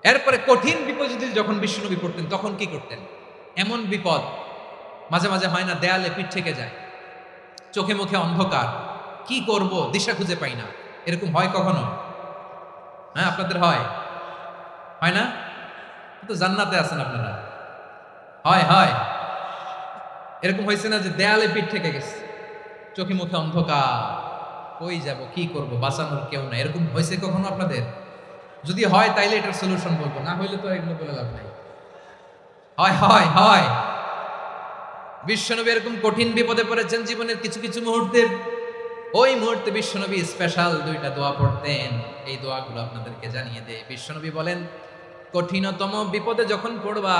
Speaker 1: এরপরে কঠিন বিপদ যদি যখন বিশ্বনবী পড়তেন তখন কি করতেন? এমন বিপদ মাঝে মাঝে হয় না, দেয়ালে পিঠ থেকে যায়, চোখে মুখে অন্ধকার, কি করব দিশা খুঁজে পাই না, এরকম হয় কখনো? হ্যাঁ, আপনাদের হয়? হয় না? তো জান্নাতে আছেন আপনারা। হয় হয়, এরকম হয়েছে না যে দেয়ালে পিঠ থেকে গেছে, চোখে মুখে অন্ধকার, কই যাব, কি করব, বাঁচানোর কেউ না, এরকম হয়েছে কখনো আপনাদের? যদি হয় তাইলে এটার সলিউশন বলবো, না হইলে তো এগুলো বলে লাভ নাই। হয় হয় হয়, বিশ্বনবী এরকম কঠিন বিপদে পড়েছেন জীবনের কিছু কিছু মুহূর্তে। ওই মুহূর্তে বিশ্বনবী স্পেশাল দুইটা দোয়া পড়তেন, এই দোয়াগুলো আপনাদেরকে জানিয়ে দেয়। বিশ্বনবী বলেন, কঠিনতম বিপদে যখন পড়বা,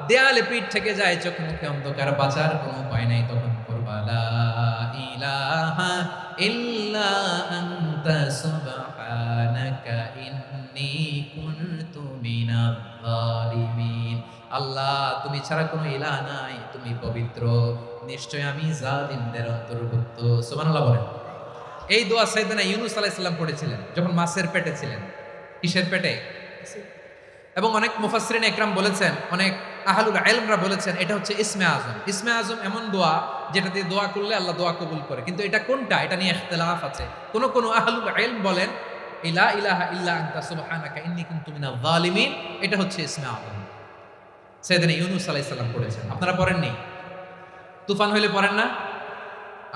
Speaker 1: দেয়ালে পিঠ থেকে যায়, চোখে মুখে অন্ধকার, বাঁচার কোনো উপায় নাই, তখন পড়বা লা ইলাহা ইল্লা আনতা সুবহানাকা ইন্নী কুনতু মিনাজ জালিমিন। আল্লাহ, তুমি ছাড়া কোনো ইলাহ নাই, তুমি পবিত্র, নিশ্চয় আমি জালিমদের অন্তর্ভুক্ত। সুবহানাল্লাহ বলেন। এই দোয়া সাইয়েদনা ইউনূস আলাইহিস সালাম পড়েছিলেন যখন মাছের পেটে ছিলেন। কিসের পেটে? এবং অনেক মুফাসসিরিন একরাম বলেছেন, অনেক আহলুল ইলমরা বলেছেন এটা হচ্ছে ইসমে আজম। ইসমে আজম এমন দোয়া যেটা দিয়ে দোয়া করলে আল্লাহ দোয়া কবুল করে, কিন্তু এটা কোনটা এটা নিয়ে ইখতিলাফ আছে। কোন আহলুল ইলম বলেন লা ইলাহা ইল্লা আনতা সুবহানাকা ইন্নী কুনতু মিনাজ জালিমিন, এটা হচ্ছে ইসমে আজম। সাইয়েদনা ইউনূস আলাইহিস সালাম পড়েছেন, আপনারা পড়েননি? তুফান হইলে পড়েন না?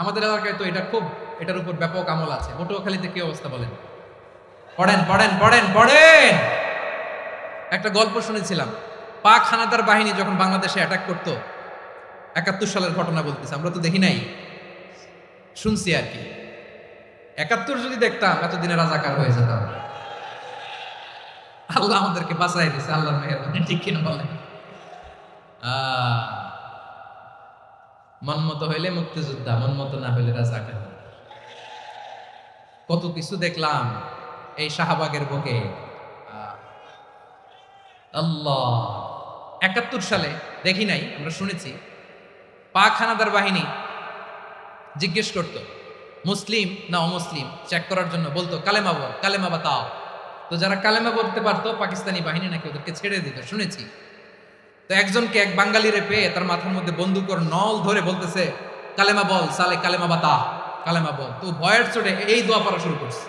Speaker 1: আমাদের এলাকায় তো এটা খুব, এটার উপর ব্যাপক আমল আছে। পটুয়াখালীতে কি অবস্থা বলেন? পড়েন পড়েন পড়েন পড়েন। একটা গল্প শুনেছিলাম, পাক হানাদার বাহিনী যখন বাংলাদেশে অ্যাটাক করতো, ৭১ সালের ঘটনা বলতেছে, আমরা তো দেখি নাই, শুনছি আর কি। ৭১ যদি দেখতাম এতদিনে রাজাকার হয়ে যেতাম। আল্লাহ আমাদেরকে বাঁচাই দিয়েছে, আল্লাহর মেহেরবানি, ঠিক কিনা বলেন? মন মতো হইলে মুক্তিযোদ্ধা, মন মতো না হইলে রাজাকার। কত কিছু দেখলাম এই শাহবাগের বুকে। আল্লাহ, ৭১ সালে দেখি নাই, আমরা শুনেছি পাক হানাদার বাহিনী জিজ্ঞেস করত মুসলিম না অমুসলিম চেক করার জন্য, বলতো কালেমা বল, কালেমা বাতাও। তো যারা কালেমা বলতে পারতো পাকিস্তানি বাহিনী নাকি ওদেরকে ছেড়ে দিত, শুনেছি। তো একজনকে, এক বাঙালিরে পেয়ে তার মাথার মধ্যে বন্দুকর নল ধরে বলতেছে কালেমা বল সালে, কালেমা বাতা, কালেমা বল। তো ভয়ের চোটে এই দোয়া পড়া শুরু করছে।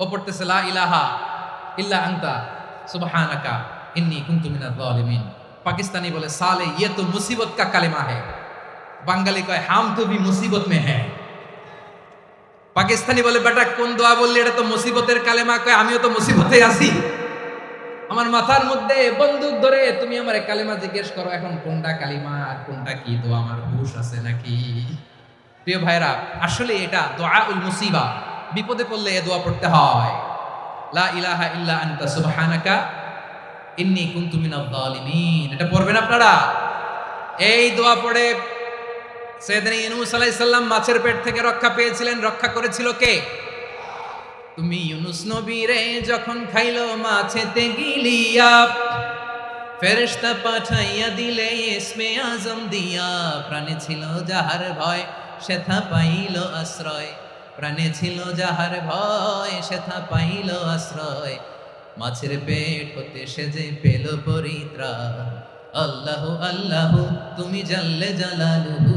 Speaker 1: ও পড়তেছে লা ইলাহা ইল্লা আনতা সুবহানাকা ইন্নী কুনতু মিনাজ জালিমিন। পাকিস্তানি বলে সালে ইয়ে তো মুসিবত কা কালেমা है। বাঙালি কয় হাম তো ভি মুসিবত মে হ্যাঁ। পাকিস্তানি বলে বেটা কোন দোয়া বললি, এটা তো মুসিবতের কালেমা। কয় আমিও তো মুসিবতে আছি, আমার মাথার মধ্যে বন্দুক ধরে তুমি আমার কালেমা জিজ্ঞেস করো, এখন কোনটা কালিমা আর কোনটা কি দোয়া, আমার হুশ আছে নাকি? প্রিয় ভাইরা, আসলে এটা দুআউল মুসিবা, বিপদে পড়লে এই দোয়া পড়তে হয়। লা ইলাহা ইল্লা আনতা সুবহানাকা ইন্নী কুনতু মিনাজ জালিমিন, এটা পড়বেন আপনারা। এই দোয়া পড়ে সাইয়েদনা ইউনূস আলাইহিস সালাম মাছের পেট থেকে রক্ষা পেয়েছিলেন। রক্ষা করেছিল কে? তুমি ইউনূস নবী রে যখন খাইলো মাছেতে গিলিয়া, ফেরেশতা পাঠাইয়া দিলে ইসমে আজম দিয়া। প্রাণে ছিল যাহার ভয় সেথা পাইল আশ্রয়, প্রাণে ছিল যাহার ভয় সেথা পাইল আশ্রয়। মাছের পেট হতে সে যে পেল পরিত্রাণ। আল্লাহু আল্লাহু তুমি জাল্লে জালালুহু,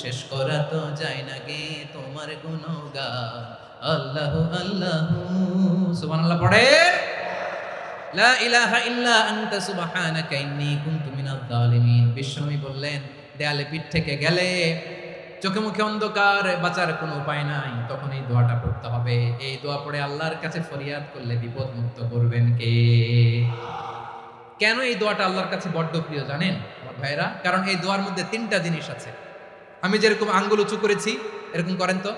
Speaker 1: শেষ করা তো যায় না গে তোমার গুণগান। আল্লাহু আল্লাহু সুবহানাল্লাহ পড়ে। লা ইলাহা ইল্লা আনতা সুবহানাকা ইন্নী কুনতু মিনাজ জালিমিন। বিশ্বনবী বললেন দেয়ালে পিঠ থেকে গেলে, চোখে মুখে অন্ধকার, বাঁচার কোনো উপায় নাই, তখন এই দোয়াটা পড়তে হবে। এই দোয়া পড়ে আল্লাহর কাছে ফরিয়াদ করলে বিপদ মুক্ত করবেন কে? কেন এই দোয়াটা আল্লাহর কাছে বড্ড প্রিয় জানেন আমার ভাইরা? কারণ এই দোয়ার মধ্যে 3টা জিনিস আছে। আমি যেরকম আঙ্গুল উঁচু করেছি এরকম করেন তো।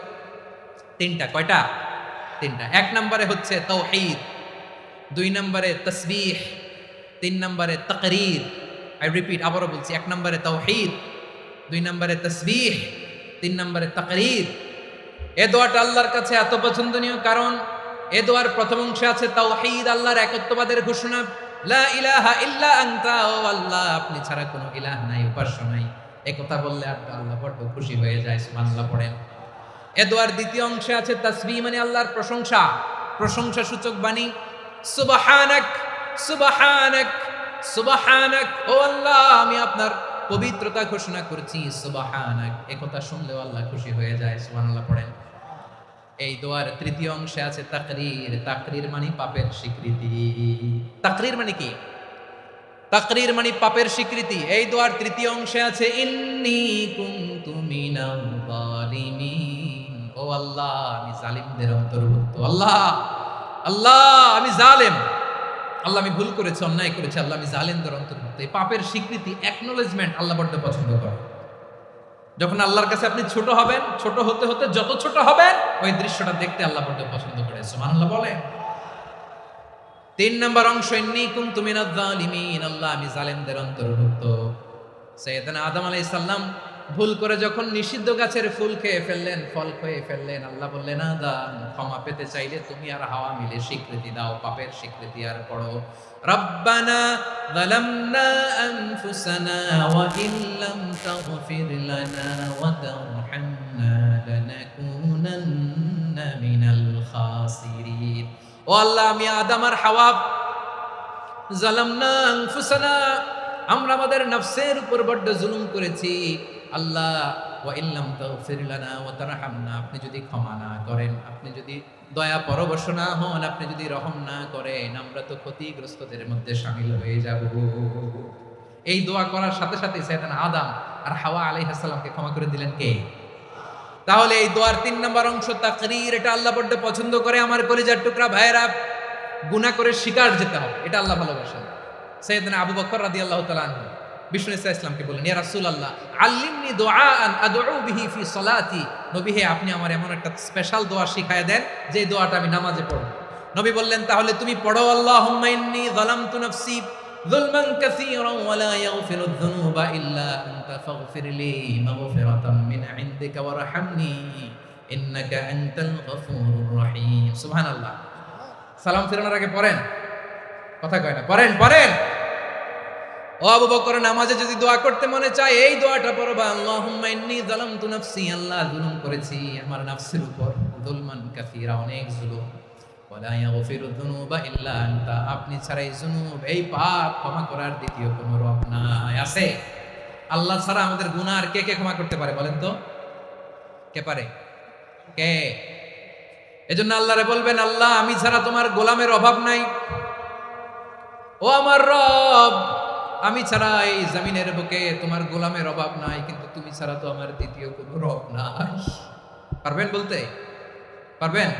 Speaker 1: 3টা, কয়টা? 3টা। 1 নম্বরে হচ্ছে তাওহীদ, 2 নম্বরে তাসবিহ, 3 নম্বরে তাকরীর। আই রিপিট, আবারও বলছি, 1 নম্বরে তাওহীদ, 2 নম্বরে তাসবিহ, 3 নম্বরে তাকরীর। এই দোয়াটা আল্লাহর কাছে এত পছন্দনীয় কারণ এই দোয়ার প্রথম অংশে আছে তাওহীদ, আল্লাহর একত্ববাদের ঘোষণা। লা ইলাহা ইল্লা আনতা, ও আল্লাহ আপনি ছাড়া কোনো ইলাহ নাই, উপাস্য নাই। এই কথা বললে আল্লাহ বড় খুশি হয়ে যায়, সুবহানাল্লাহ পড়েন। এই দোয়ার দ্বিতীয় অংশে আছে তাসবিহ, মানে আল্লাহর প্রশংসা, প্রশংসা সূচক বাণী। সুবহানাক সুবহানাক সুবহানাক, ও আল্লাহ আমি আপনার পবিত্রতা ঘোষণা করছি, সুবহানাক। এই কথা শুনলেও আল্লাহ খুশি হয়ে যায়, সুবহানাল্লাহ পড়েন। এই দোয়ার তৃতীয় অংশে আছে তাকরীর, তাকরীর মানে পাপের স্বীকৃতি। তাকরীর মানে কি? তাকরীর মানে পাপের স্বীকৃতি। এই দোয়ার তৃতীয় অংশে আছে ইন্নী কুনতু মিনাল জালিমিন, ও আল্লাহ আমি জালিমদের অন্তর্ভুক্ত। আল্লাহ আল্লাহ আমি জালেম, আল্লাহ আমি ভুল করেছি, অন্যায় করেছি, আল্লাহ আমি জালেমদের অন্তর্ভুক্ত। এই পাপের স্বীকৃতি, অ্যাকনোলেজমেন্ট আল্লাহ বড্ড পছন্দ করে। যখন আল্লাহর কাছে আপনি ছোট হবেন, ছোট হতে হতে যত ছোট হবেন ওই দৃশ্যটা দেখতে আল্লাহ বড্ড পছন্দ করে, সুবহানাল্লাহ বলে। 3 নম্বর অংশ ইন্নী কুনতু মিনাজ জালিমিন, আল্লাহ আমি জালেমদের অন্তর্ভুক্ত। সাইয়েদনা আদম আলাইহিস সালাম ভুল করে যখন নিষিদ্ধ গাছের ফুল খেয়ে ফেললেন, ফল খেয়ে ফেললেন, আল্লাহ বললেন আদম ক্ষমা পেতে চাইলে তুমি আর হাওয়া মিলে স্বীকৃতি দাও, পাপের স্বীকৃতি আর পড়ো। রব্বানা যালামনা আনফুসানা ওয়া ইল্লাম তাগফির লানা ওয়া তারহামনা লানাকুনান্না মিনাল খাসিরিন। ও আল্লাহ আমি আদম আর হাওয়া যালামনা আনফুসানা, আমরা আমাদের নফসের উপর বড্ড জুলুম করেছি। আল্লাহ ওয়া ইল্লাম তাগফির লানা ওয়া তারহামনা, আপনি যদি ক্ষমা না করেন, আপনি যদি দয়া পরবশ না হন, আপনি যদি রহম না করেন, আমরা তো ক্ষতিগ্রস্তদের মধ্যে শামিল হয়ে যাব। এই দোয়া করার সাথে সাথে সাইয়েদনা আদম আর হাওয়া আলাইহিস সালামকে ক্ষমা করে দিলেন কে? তাহলে এই দোয়ার 3 নম্বর অংশ তাকরীর, এটা আল্লাহ বড্ড পছন্দ করে। আমার কলিজার টুকরা ভাইয়েরা, গুনাহ করে শিকার যেতে হবে, এটা আল্লাহ ভালোবাসেন। সাইয়েদনা আবু বকর রাদিয়াল্লাহু তাআলা আনহু বিষ্ণু ইসা ইসলামকে বলেন, ইয়া রাসূলুল্লাহ আল্লিমনি দুআআন আদউ বিহি ফি সালাতি, নবী হে আপনি আমার এমন একটা স্পেশাল দোয়া শিখায় দেন যে দোয়াটা আমি নামাজে পড়ব। নবী বললেন, তাহলে তুমি পড়ো, আল্লাহুম্মা ইন্নী যালামতু নাফসি যুলমান কাসীরান ওয়া লা ইয়াগফিরুয যুনুবা ইল্লা আনতা ফাগফিরলি মাগফিরাতাম মিন ইনদিকা ওয়ারহামনি ইন্নাকা আনতাল গফুরুর রহিম। সুবহানাল্লাহ। সালাম ফিরানোর আগে পড়েন, কথা কয় না, পড়েন পড়েন। ও আবু বকর, নামাজে যদি দোয়া করতে মনে চায় এই দোয়াটা পড়বা, আল্লাহুম্মা ইন্নী যালামতু নাফসি, আল্লাহ জুলুম করেছি আমার নফসের উপর, যুলমান কাসীরা, অনেক জুলুম, ওয়া লা ইয়াগফিরু যুনুবা ইল্লা আনতা, আপনি ছাড়া এই জুনুব, এই পাপ ক্ষমা করার দ্বিতীয় কোনো রব নাই। আছে? আল্লাহ ছাড়া আমাদের গুনাহ আর কে কে ক্ষমা করতে পারে বলেন তো? কে পারে? কে? এজন্য আল্লাহরে বলবেন, আল্লাহ আমি ছাড়া তোমার গোলামের অভাব নাই, ও আমার রব আমি ছাড়া এই জমিনের বুকে তোমার গোলামের অভাব নাই, কিন্তু তুমি ছাড়া তো আমার দ্বিতীয় কোনো রব নাই। পারবেন বলতে? পারবেন?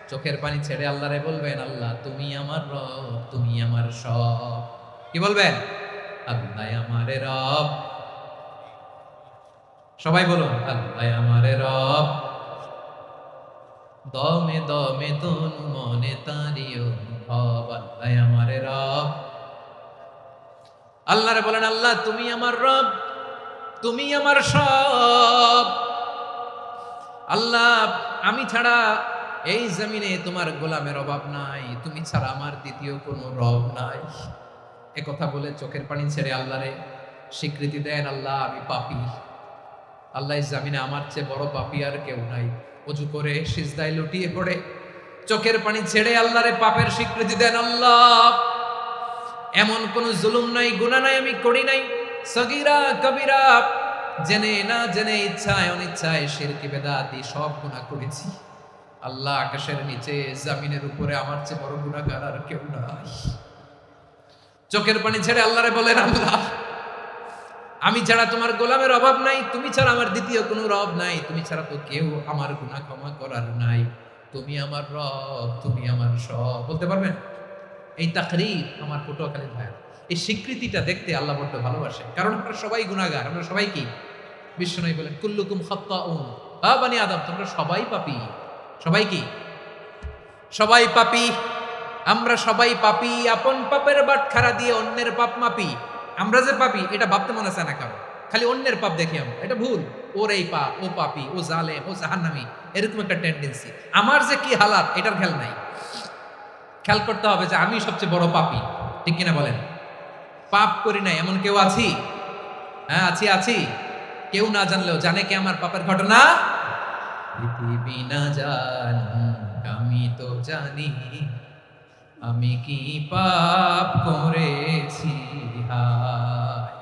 Speaker 1: চোখের পানি ছেড়ে আল্লাহরে বলবেন, আল্লাহ তুমি আমার রব, তুমি আমার সব। কি বলবেন? আল্লাহ আমারে রব। সবাই বলুন, আল্লাহ আমারে রব, দমে দমে তনু মনে তারি অনুভব, আল্লাহ আমারে রব। আল্লাহরে বলেন, আল্লাহ তুমি আমার রব, তুমি আমার সব। আল্লাহ আমি ছাড়া এই জমিনে তোমার গোলামের অভাব নাই, তুমি ছাড়া আমার দ্বিতীয় কোনো রব নাই। একথা বলে চোখের পানি ছেড়ে আল্লাহরে স্বীকৃতি দেন, আল্লাহ আমি পাপী, আল্লাহ এই জমিনে আমার চেয়ে বড় পাপী আর কেউ নাই। ওযু করে সিজদায় লুটিয়ে পড়ে চোখের পানি ছেড়ে আল্লাহরে পাপের স্বীকৃতি দেন, আল্লাহ এমন কোন জুলুম নাই, গুনাহ নাই আমি করি নাই, সগীরা কবিরা, জেনে না জেনে, ইচ্ছায় অনিচ্ছায়, শিরকি বেদাতি সব গুনাহ করেছি। আল্লাহ আকাশের নিচে জমিনের উপরে আমার চেয়ে বড় গুনাহগার আর কেউ নাই। চোখের পানি ছেড়ে আল্লাহরে বলেন, আল্লাহ আমি ছাড়া তোমার গোলামের অভাব নাই, তুমি ছাড়া আমার দ্বিতীয় কোনো রব নাই, তুমি ছাড়া তো কেউ আমার গুনাহ ক্ষমা করার নাই, তুমি আমার রব, তুমি আমার সব। বলতে পারবেন? এই তাকরীর আমার পটুয়াখালীর ভাই, এই স্বীকৃতিটা দেখতে আল্লাহ বড্ড ভালোবাসে, কারণ আমরা সবাই গুনাহগার। আমরা সবাই কি? বিশ্বনবী বলেন, কুল্লুকুম খাত্তাউন, আ বনি আদম তোমরা সবাই পাপী। সবাই কি? সবাই পাপী। আমরা সবাই পাপী, আপন পাপের বাটখারা দিয়ে অন্যের পাপ মাপি। আমরা যে পাপী এটা ভাবতে মনে চায় না কারো, খালি অন্যের পাপ দেখি আমরা, এটা ভুল। ওর এই পাপ, ও পাপী, ও জালেম, ও জাহান্নামী, এরকম একটা টেন্ডেন্সি। আমার যে কি হালাত এটার খেয়াল নাই। খেয়াল করতে হবে যে আমি সবচেয়ে বড় পাপী, ঠিক কিনা বলেন? পাপ করি নাই এমন কেউ আছি? হ্যাঁ আছি, আছি। কেউ না জানলেও জানে কে আমার পাপের ঘটনা? পৃথিবী না জানুক আমি তো জানি, আমি কি পাপ করেছি হায়।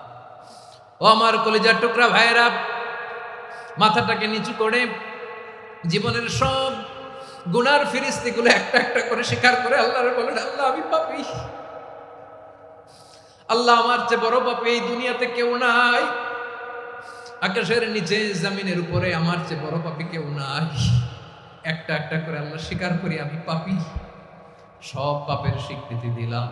Speaker 1: ও আমার কলিজার টুকরা ভাইরা, মাথাটাকে নিচু করে জীবনের সব গুনার ফিরিস্তিগুলো একটা একটা করে স্বীকার করে আল্লাহরে বলেন, আল্লাহ আমি পাপী, আল্লাহ আমার চেয়ে বড় পাপী এই দুনিয়াতে কেউ নাই, আকাশের নিচে জমিনের উপরে আমার চেয়ে বড় পাপী কেউ নাই। একটা একটা করে আল্লাহ স্বীকার করি আমি পাপী, সব পাপের স্বীকৃতি দিলাম।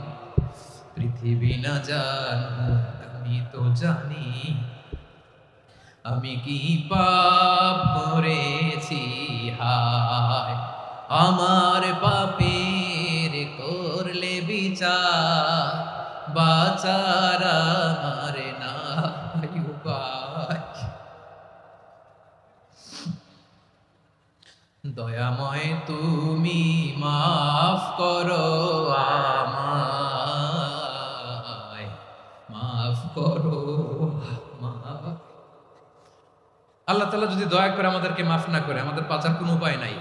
Speaker 1: পৃথিবী না জানুক আমি তো জানি, আমি কি পাপ করেছি হায়। আমার পাপের করলে বিচার, বাঁচার আমার নাই উপায়। দয়াময় তুমি মাফ করো আমায়, মাফ করো আমায়। আল্লাহ তাআলা যদি দয়া করে আমাদেরকে মাফ না করে, আমাদের বাঁচার কোনো উপায় নাই।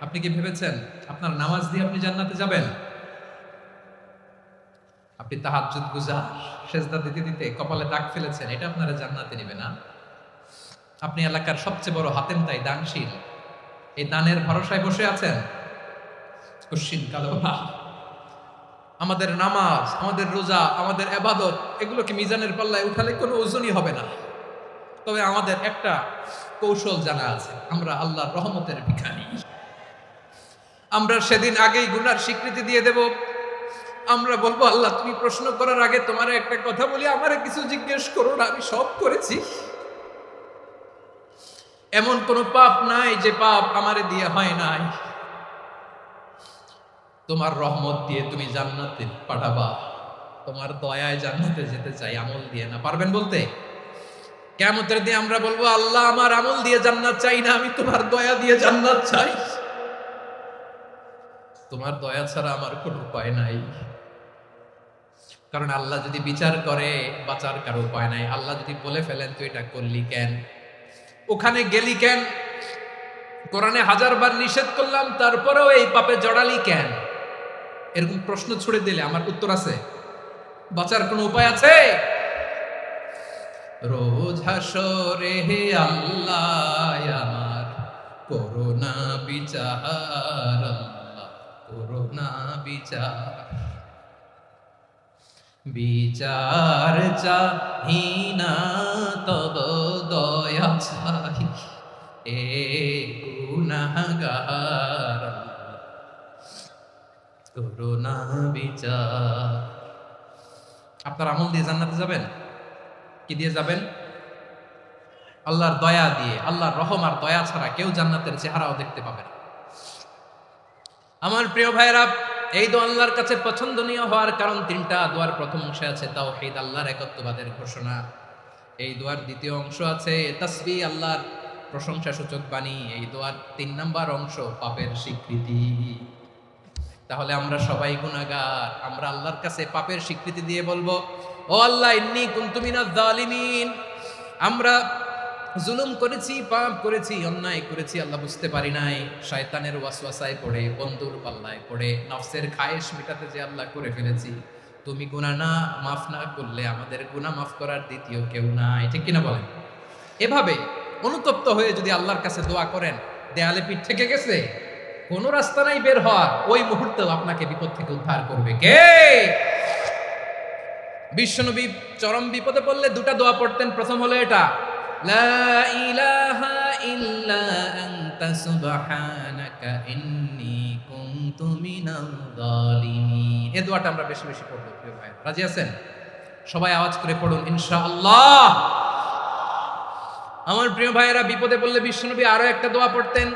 Speaker 1: আপনি কি ভেবেছেন আপনার নামাজ দিয়ে আপনি জান্নাতে যাবেন? আপনি তাহাজ্জুদ গুজার, সেজদা দিতে দিতে কপালে দাগ ফেলেছেন, এটা আপনারা জান্নাতে নেবে না। আপনি এলাকার সবচেয়ে বড় হাতেম তাই দানশীল, এই দানের ভরসায় বসে আছেন, কশিন কালো না। আমাদের নামাজ, আমাদের রোজা, আমাদের ইবাদত, এগুলোকে মিজানের পাল্লায় উঠালে কোনো ওজনই হবে না। তবে আমাদের একটা কৌশল জানা আছে, আমরা আল্লাহর রহমতের ভিখারি। আমরা সেদিন আগেই গুনার স্বীকৃতি দিয়ে দেব। আমরা বলবো, আল্লাহ তুমি প্রশ্ন করার আগে তোমার একটা কথা বলি, আমারে কিছু জিজ্ঞেস করো না, আমি সব করেছি। এমন কোন পাপ নাই যে পাপ আমারে দিয়ে হয় নাই। তোমার রহমত দিয়ে তুমি জান্নাতে পাঠাবা, তোমার দয়ায় জান্নাতে যেতে চাই, আমল দিয়ে না। পারবেন বলতে? কিয়ামতের দিন আমরা বলবো, আল্লাহ আমার আমল দিয়ে জান্নাত চাই না, আমি তোমার দয়া দিয়ে জান্নাত চাই। তোমার দয়া ছাড়া আমার কোনো উপায় নাই। কারণ আল্লাহ যদি বিচার করে, বাঁচার কারো উপায় নাই। আল্লাহ যদি বলে ফেলেন তুই এটা করলি কেন, ওখানে গেলি কেন, কোরআনে 1000 বার নিষেধ করলাম তারপরেও এই পাপে জড়ালি কেন, এরকম প্রশ্ন ছুড়ে দিলে আমার উত্তর আছে? বাঁচার কোনো উপায় আছে? রোজ হাসরে হে আল্লাহ আমার করোনা বিচার, আল্লাহ করোনা বিচার। বিচার চাহি না তব দয়া চাই, এ গুনাহগার করোনা বিচার। আপনার আমল দিয়ে জান্নাতে যাবেন? কি দিয়ে যাবেন? আল্লাহর দয়া দিয়ে। আল্লাহর রহম আর দয়া ছাড়া কেউ জান্নাতের চেহারাও দেখতে পাবে না। আমার প্রিয় ভাইরা, এই দোয়া আল্লাহর কাছে পছন্দনীয় হওয়ার কারণ তিনটা। দোয়ার প্রথম অংশে আছে তাওহীদ, আল্লাহর একত্ববাদের ঘোষণা। এই দোয়ার দ্বিতীয় অংশ আছে তাসবিহ, আল্লাহর প্রশংসা সূচক বাণী। এই দোয়ার 3 নাম্বার অংশ পাপের স্বীকৃতি। তাহলে আমরা সবাই গুনাহগার। আমরা আল্লাহর কাছে পাপের স্বীকৃতি দিয়ে বলবো, ও আল্লাহ ইন্নী কুনতু মিনাজ জালিমিন, আমরা জুলুম করেছি, পাপ করেছি, অন্যায় করেছি, আল্লাহ বুঝতে পারি নাই। শয়তানের ওয়াসওয়াসায় পড়ে, বন্ধুর পাল্লায় পড়ে, নফসের খায়েশ মেটাতে যে আল্লাহ করে ফেলেছি। তুমি গুনাহ না মাফ না করলে আমাদের গুনাহ মাফ করার দ্বিতীয় কেউ নাই। ঠিক কিনা বলেন? এভাবে অনুতপ্ত হয়ে যদি আল্লাহর কাছে দোয়া করেন, দেয়ালে পিঠ থেকে গেছে, কোনো রাস্তা নাই বের হওয়ার, ওই মুহূর্তেও আপনাকে বিপদ থেকে উদ্ধার করবে কে? বিশ্বনবী চরম বিপদে পড়লে 2টা দোয়া পড়তেন। প্রথম হলো এটা, লা ইলাহা ইল্লা আনতা সুবহানাকা ইন্নী কুনতু মিনাল জালিমিন। এই দোয়াটা আমরা বেশি বেশি পড়ব প্রিয় ভাই। রাজি আছেন? সবাই আওয়াজ করে পড়ুন ইনশাআল্লাহ। আমার প্রিয় ভাইয়েরা, বিপদে পড়লে বিশ্বনবী আরো একটা দোয়া পড়তেন,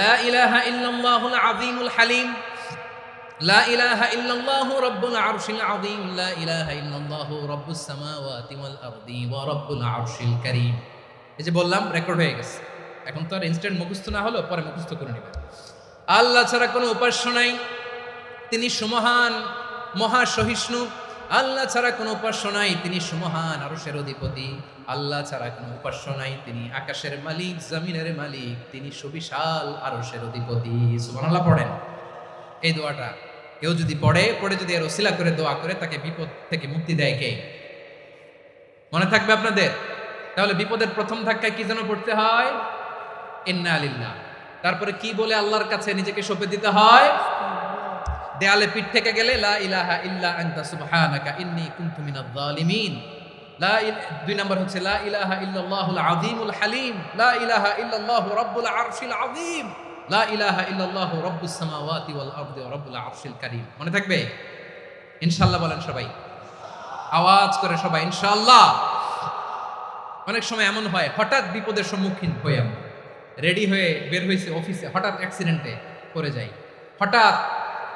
Speaker 1: লা ইলাহা ইল্লাল্লাহুল আযীমুল হালিম, লা ইলাহা ইল্লাল্লাহু রাব্বুল আরশিল আযীম, লা ইলাহা ইল্লাল্লাহু রাব্বুস সামাওয়াতি ওয়াল আরদি ওয়া রাব্বুল আরশিল কারীম। এই যে বললাম, রেকর্ড হয়ে গেছে। এখন তো আর ইনস্ট্যান্ট মুখস্থ না হলো, পরে মুখস্থ করে নেবেন। আল্লাহ ছাড়া কোনো উপাস্য নাই, তিনি সুমহান, মহা সহিষ্ণু। আল্লাহ ছাড়া কোনো উপাস্য নাই, তিনি সুমহান, আরশের অধিপতি। আল্লাহ ছাড়া কোনো উপাস্য নাই, তিনি আকাশের মালিক, জমিনের মালিক, তিনি সুবিশাল, আরশের অধিপতি। সুবহানাল্লাহ পড়েন। এই দোয়াটা কেউ যদি পড়ে যদি এর ওসিলা করে দোয়া করে, তাকে বিপদ থেকে মুক্তি দেয় কে? মনে থাকবে আপনাদের? তাহলে বিপদের প্রথম ধাক্কায় কি যেন পড়তে হয়? ইন্না লিল্লাহ। তারপরে কি বলে আল্লাহর কাছে নিজেকে সঁপে দিতে হয়? দেয়ালে পিঠ থেকে গেলে লা ইলাহা ইল্লা আনতা সুবহানাকা ইন্নী কুনতু মিনাজ জালিমিন। 2 নাম্বার হচ্ছে লা ইলাহা ইল্লাল্লাহুল আযীমুল হালিম, লা ইলাহা ইল্লাল্লাহু রাব্বুল আরশিল আযীম, লা ইলাহা ইল্লাল্লাহু রাব্বুস সামাওয়াতি ওয়াল আরদি ওয়া রাব্বুল আরশিল কারীম। মনে থাকবে? ইনশাআল্লাহ বলেন সবাই, আওয়াজ করে সবাই ইনশাআল্লাহ। অনেক সময় এমন হয়, হঠাৎ বিপদের সম্মুখীন হয়ে আমরা রেডি হয়ে বের হয়েছে অফিসে, হঠাৎ অ্যাক্সিডেন্টে পড়ে যাই, হঠাৎ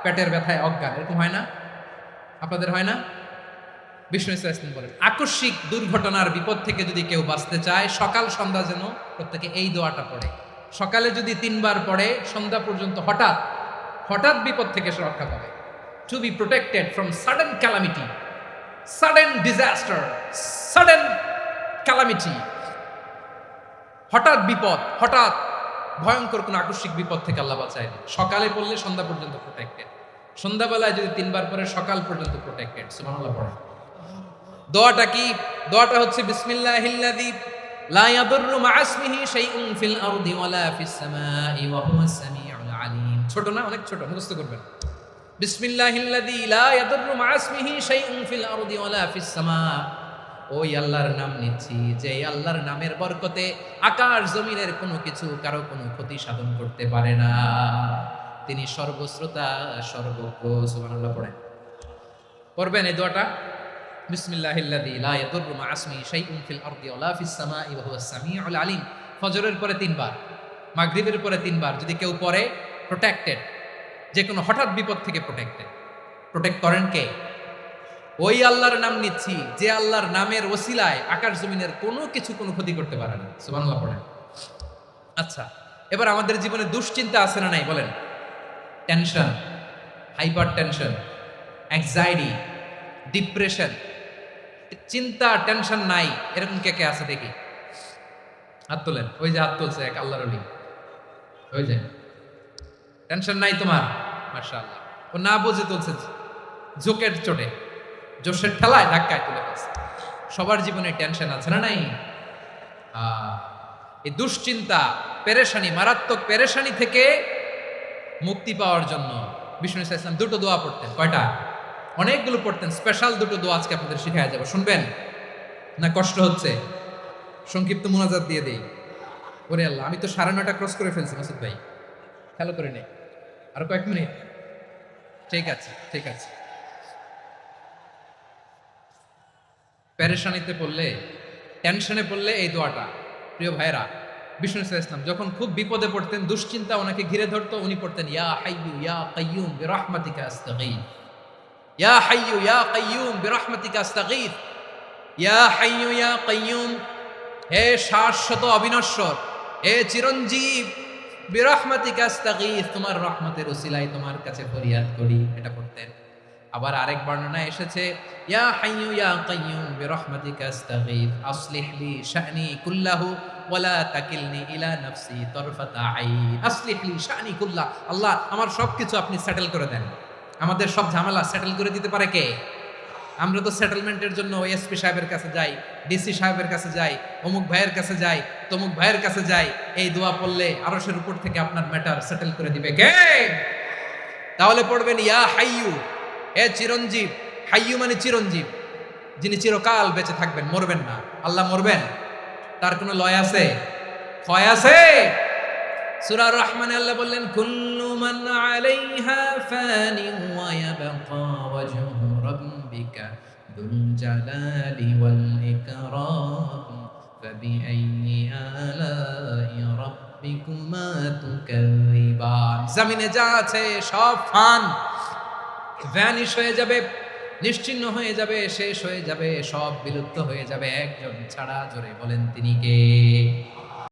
Speaker 1: পেটের ব্যথায় অজ্ঞান, এরকম হয় না? আপনাদের হয় না? বিষ্ণু ইসলাম বলেন, আকস্মিক দুর্ঘটনার বিপদ থেকে যদি কেউ বাঁচতে চায়, সকাল সন্ধ্যা যেন প্রত্যেকে এই দোয়াটা পড়ে। সকালে যদি 3 বার পড়ে, সন্ধ্যা পর্যন্ত হঠাৎ হঠাৎ বিপদ থেকে সে রক্ষা পাবে। To be protected from sudden calamity, sudden disaster, sudden calamity, হঠাৎ বিপদ, হঠাৎ ভয়ঙ্কর কোন আকস্মিক বিপদ থেকে আল্লাহ বাঁচায়। সকালে পড়লে সন্ধ্যা পর্যন্ত প্রোটেক্টেড। সন্ধ্যাবেলায় যদি 3 বার পরে সকাল পর্যন্ত প্রোটেক্টেড। সুবহানাল্লাহ পড়ে। দোয়াটা কি? দোয়াটা হচ্ছে বিসমিল্লাহিল্লাযী লা ইয়াদুররু মা ইসমিহি শাইউন ফিল আরদি ওয়ালা ফিস সামাই ওয়া হুয়াস সামিউল আলিম। ছোট না? অনেক ছোট, মুখস্থ করবেন। বিসমিল্লাহিল্লাযী লা ইয়াদুররু মা ইসমিহি শাইউন ফিল আরদি ওয়ালা ফিস সামা। ওই আল্লাহর নাম নিচ্ছি যে আল্লাহর নামের বরকতে আকাশ জমিনের কোনো কিছু কারো কোনো ক্ষতি সাধন করতে পারে না। তিনি সর্বশ্রোতা সর্বজ্ঞ। সুবহানাল্লাহ পড়েন। পড়বেন এই দোয়াটা, বিসমিল্লাহিল্লাযী লা ইয়াদুররু মা ইসমিহি শাইউন ফিল আরদি ওয়ালা ফিস সামাই ওয়া হুয়াস সামিউল আলিম। ফজরের পরে 3 বার, মাগরিবের পরে 3 বার যদি কেউ পড়ে প্রোটেক্টেড, যে কোনো হঠাৎ বিপদ থেকে প্রোটেক্টেড। প্রোটেক্ট করেন কে? ওই আল্লাহর নাম নিচ্ছি যে আল্লাহর নামের ওসিলায় আকাশ জমিনের কোনো কিছু কোনো ক্ষতি করতে পারে না। সুবহানাল্লাহ পড়েন। আচ্ছা, এবার আমাদের জীবনে দুশ্চিন্তা আছে না নাই বলেন? Tension, hyper tension, anxiety, depression, চিন্তা টেনশন নাই এরকম কে কে আছে দেখি? হাত তোলেন। ওই যে হাত তুলছে এক আল্লাহর ওলি, ওই যে। টেনশন নাই তোমার? মাশাআল্লাহ। ও না বুঝে তুলছে, জোকের চোটে, জোশের ঠেলায় ধাক্কায় তুলে ফেলছে। সবার জীবনে টেনশন আছে না নাই? এই দুশ্চিন্তা, পেরেশানি, মারাত্মক পেরেশানি থেকে মুক্তি পাওয়ার জন্য বিষ্ণু ইসলাম দুটো দোয়া পড়তেন। কয়টা? অনেকগুলো পড়তেন। স্পেশাল দুটো দোয়া আজকে আপনাদের শিখায়া যাবো। শুনবেন না? কষ্ট হচ্ছে? সংক্ষিপ্ত মুনাজাত দিয়ে দেই। ওরে আল্লাহ, আমি তো 9:30 ক্রস করে ফেলছি মাসুদ ভাই, খেয়াল করে নেই। আর কয়েক মিনিট। ঠিক আছে, ঠিক আছে। পেরেশানিতে পড়লে, টেনশনে পড়লে এই দোয়াটা, প্রিয় ভাইরা, বিষ্ণু ইসলাম যখন খুব বিপদে পড়তেন, দুশ্চিন্তা ওনাকে ঘিরে ধরতো, উনি পড়তেন ইয়া হাইয়্যু ইয়া কাইয়্যুম বিরহমাতিকা আস্তাগীথ। ইয়া হাইয়্যু ইয়া কাইয়্যুম বিরহমাতিকা আস্তাগীথ। ইয়া হাইয়্যু ইয়া কাইয়্যুম, হে শাশ্বত অবিনশ্বর, হে চিরঞ্জীব, বিরহমাতিকা আস্তাগীথ, তোমার রহমতের ওসিলায় তোমার কাছে ফরিয়াদ করি। এটা পড়তেন। আবার আরেক বর্ণনা এসেছে ইয়া হাইয়্যু ইয়া কাইয়্যুম বিরহমাতিকা আস্তাগীথ আসলিহ লি শা'নি কুল্লাহু ওয়ালা তাকিলনি ইলা নাফসি তারফাতা আইন। আসলিহ লি শা'নি কুল্লাহ, আল্লাহ আমার সবকিছু আপনি সেটেল করে দেন। আমাদের সব ঝামেলা সেটেল করে দিতে পারে কে? আমরা তো সেটেলমেন্টের জন্য এসপি সাহেবের কাছে যাই, ডিসি সাহেবের কাছে যাই, অমুক ভাইয়ের কাছে যাই, তমুক ভাইয়ের কাছে যাই। এই দোয়া পড়লে আরশের উপর থেকে আপনার ম্যাটার সেটেল করে দিবে কে? তাহলে পড়বেন ইয়া হাইয়্যু, হে চিরঞ্জীব। হাইয়্যু মানে চিরঞ্জীব, যিনি চিরকাল বেঁচে থাকবেন, মরবেন না। আল্লাহ মরবেন? তার কোনো লয় আছে? ক্ষয় আছে? সূরা রহমানে আল্লাহ বললেন কুল্লু মান আলাইহা ফানি ওয়া ইয়াবকা ওয়াজহু রাব্বিকা যুল জালালি ওয়াল ইকরাম ফাবিআইয়ি আলাই রাব্বিকুমা তুকাযিবান। জমিনে যা আছে সব ফান, ভ্যানিশ হয়ে যাবে, নিশ্চিহ্ন হয়ে যাবে, শেষ হয়ে যাবে, সব বিলুপ্ত হয়ে যাবে, একজন ছাড়া। জোরে বলেন তিনি কে?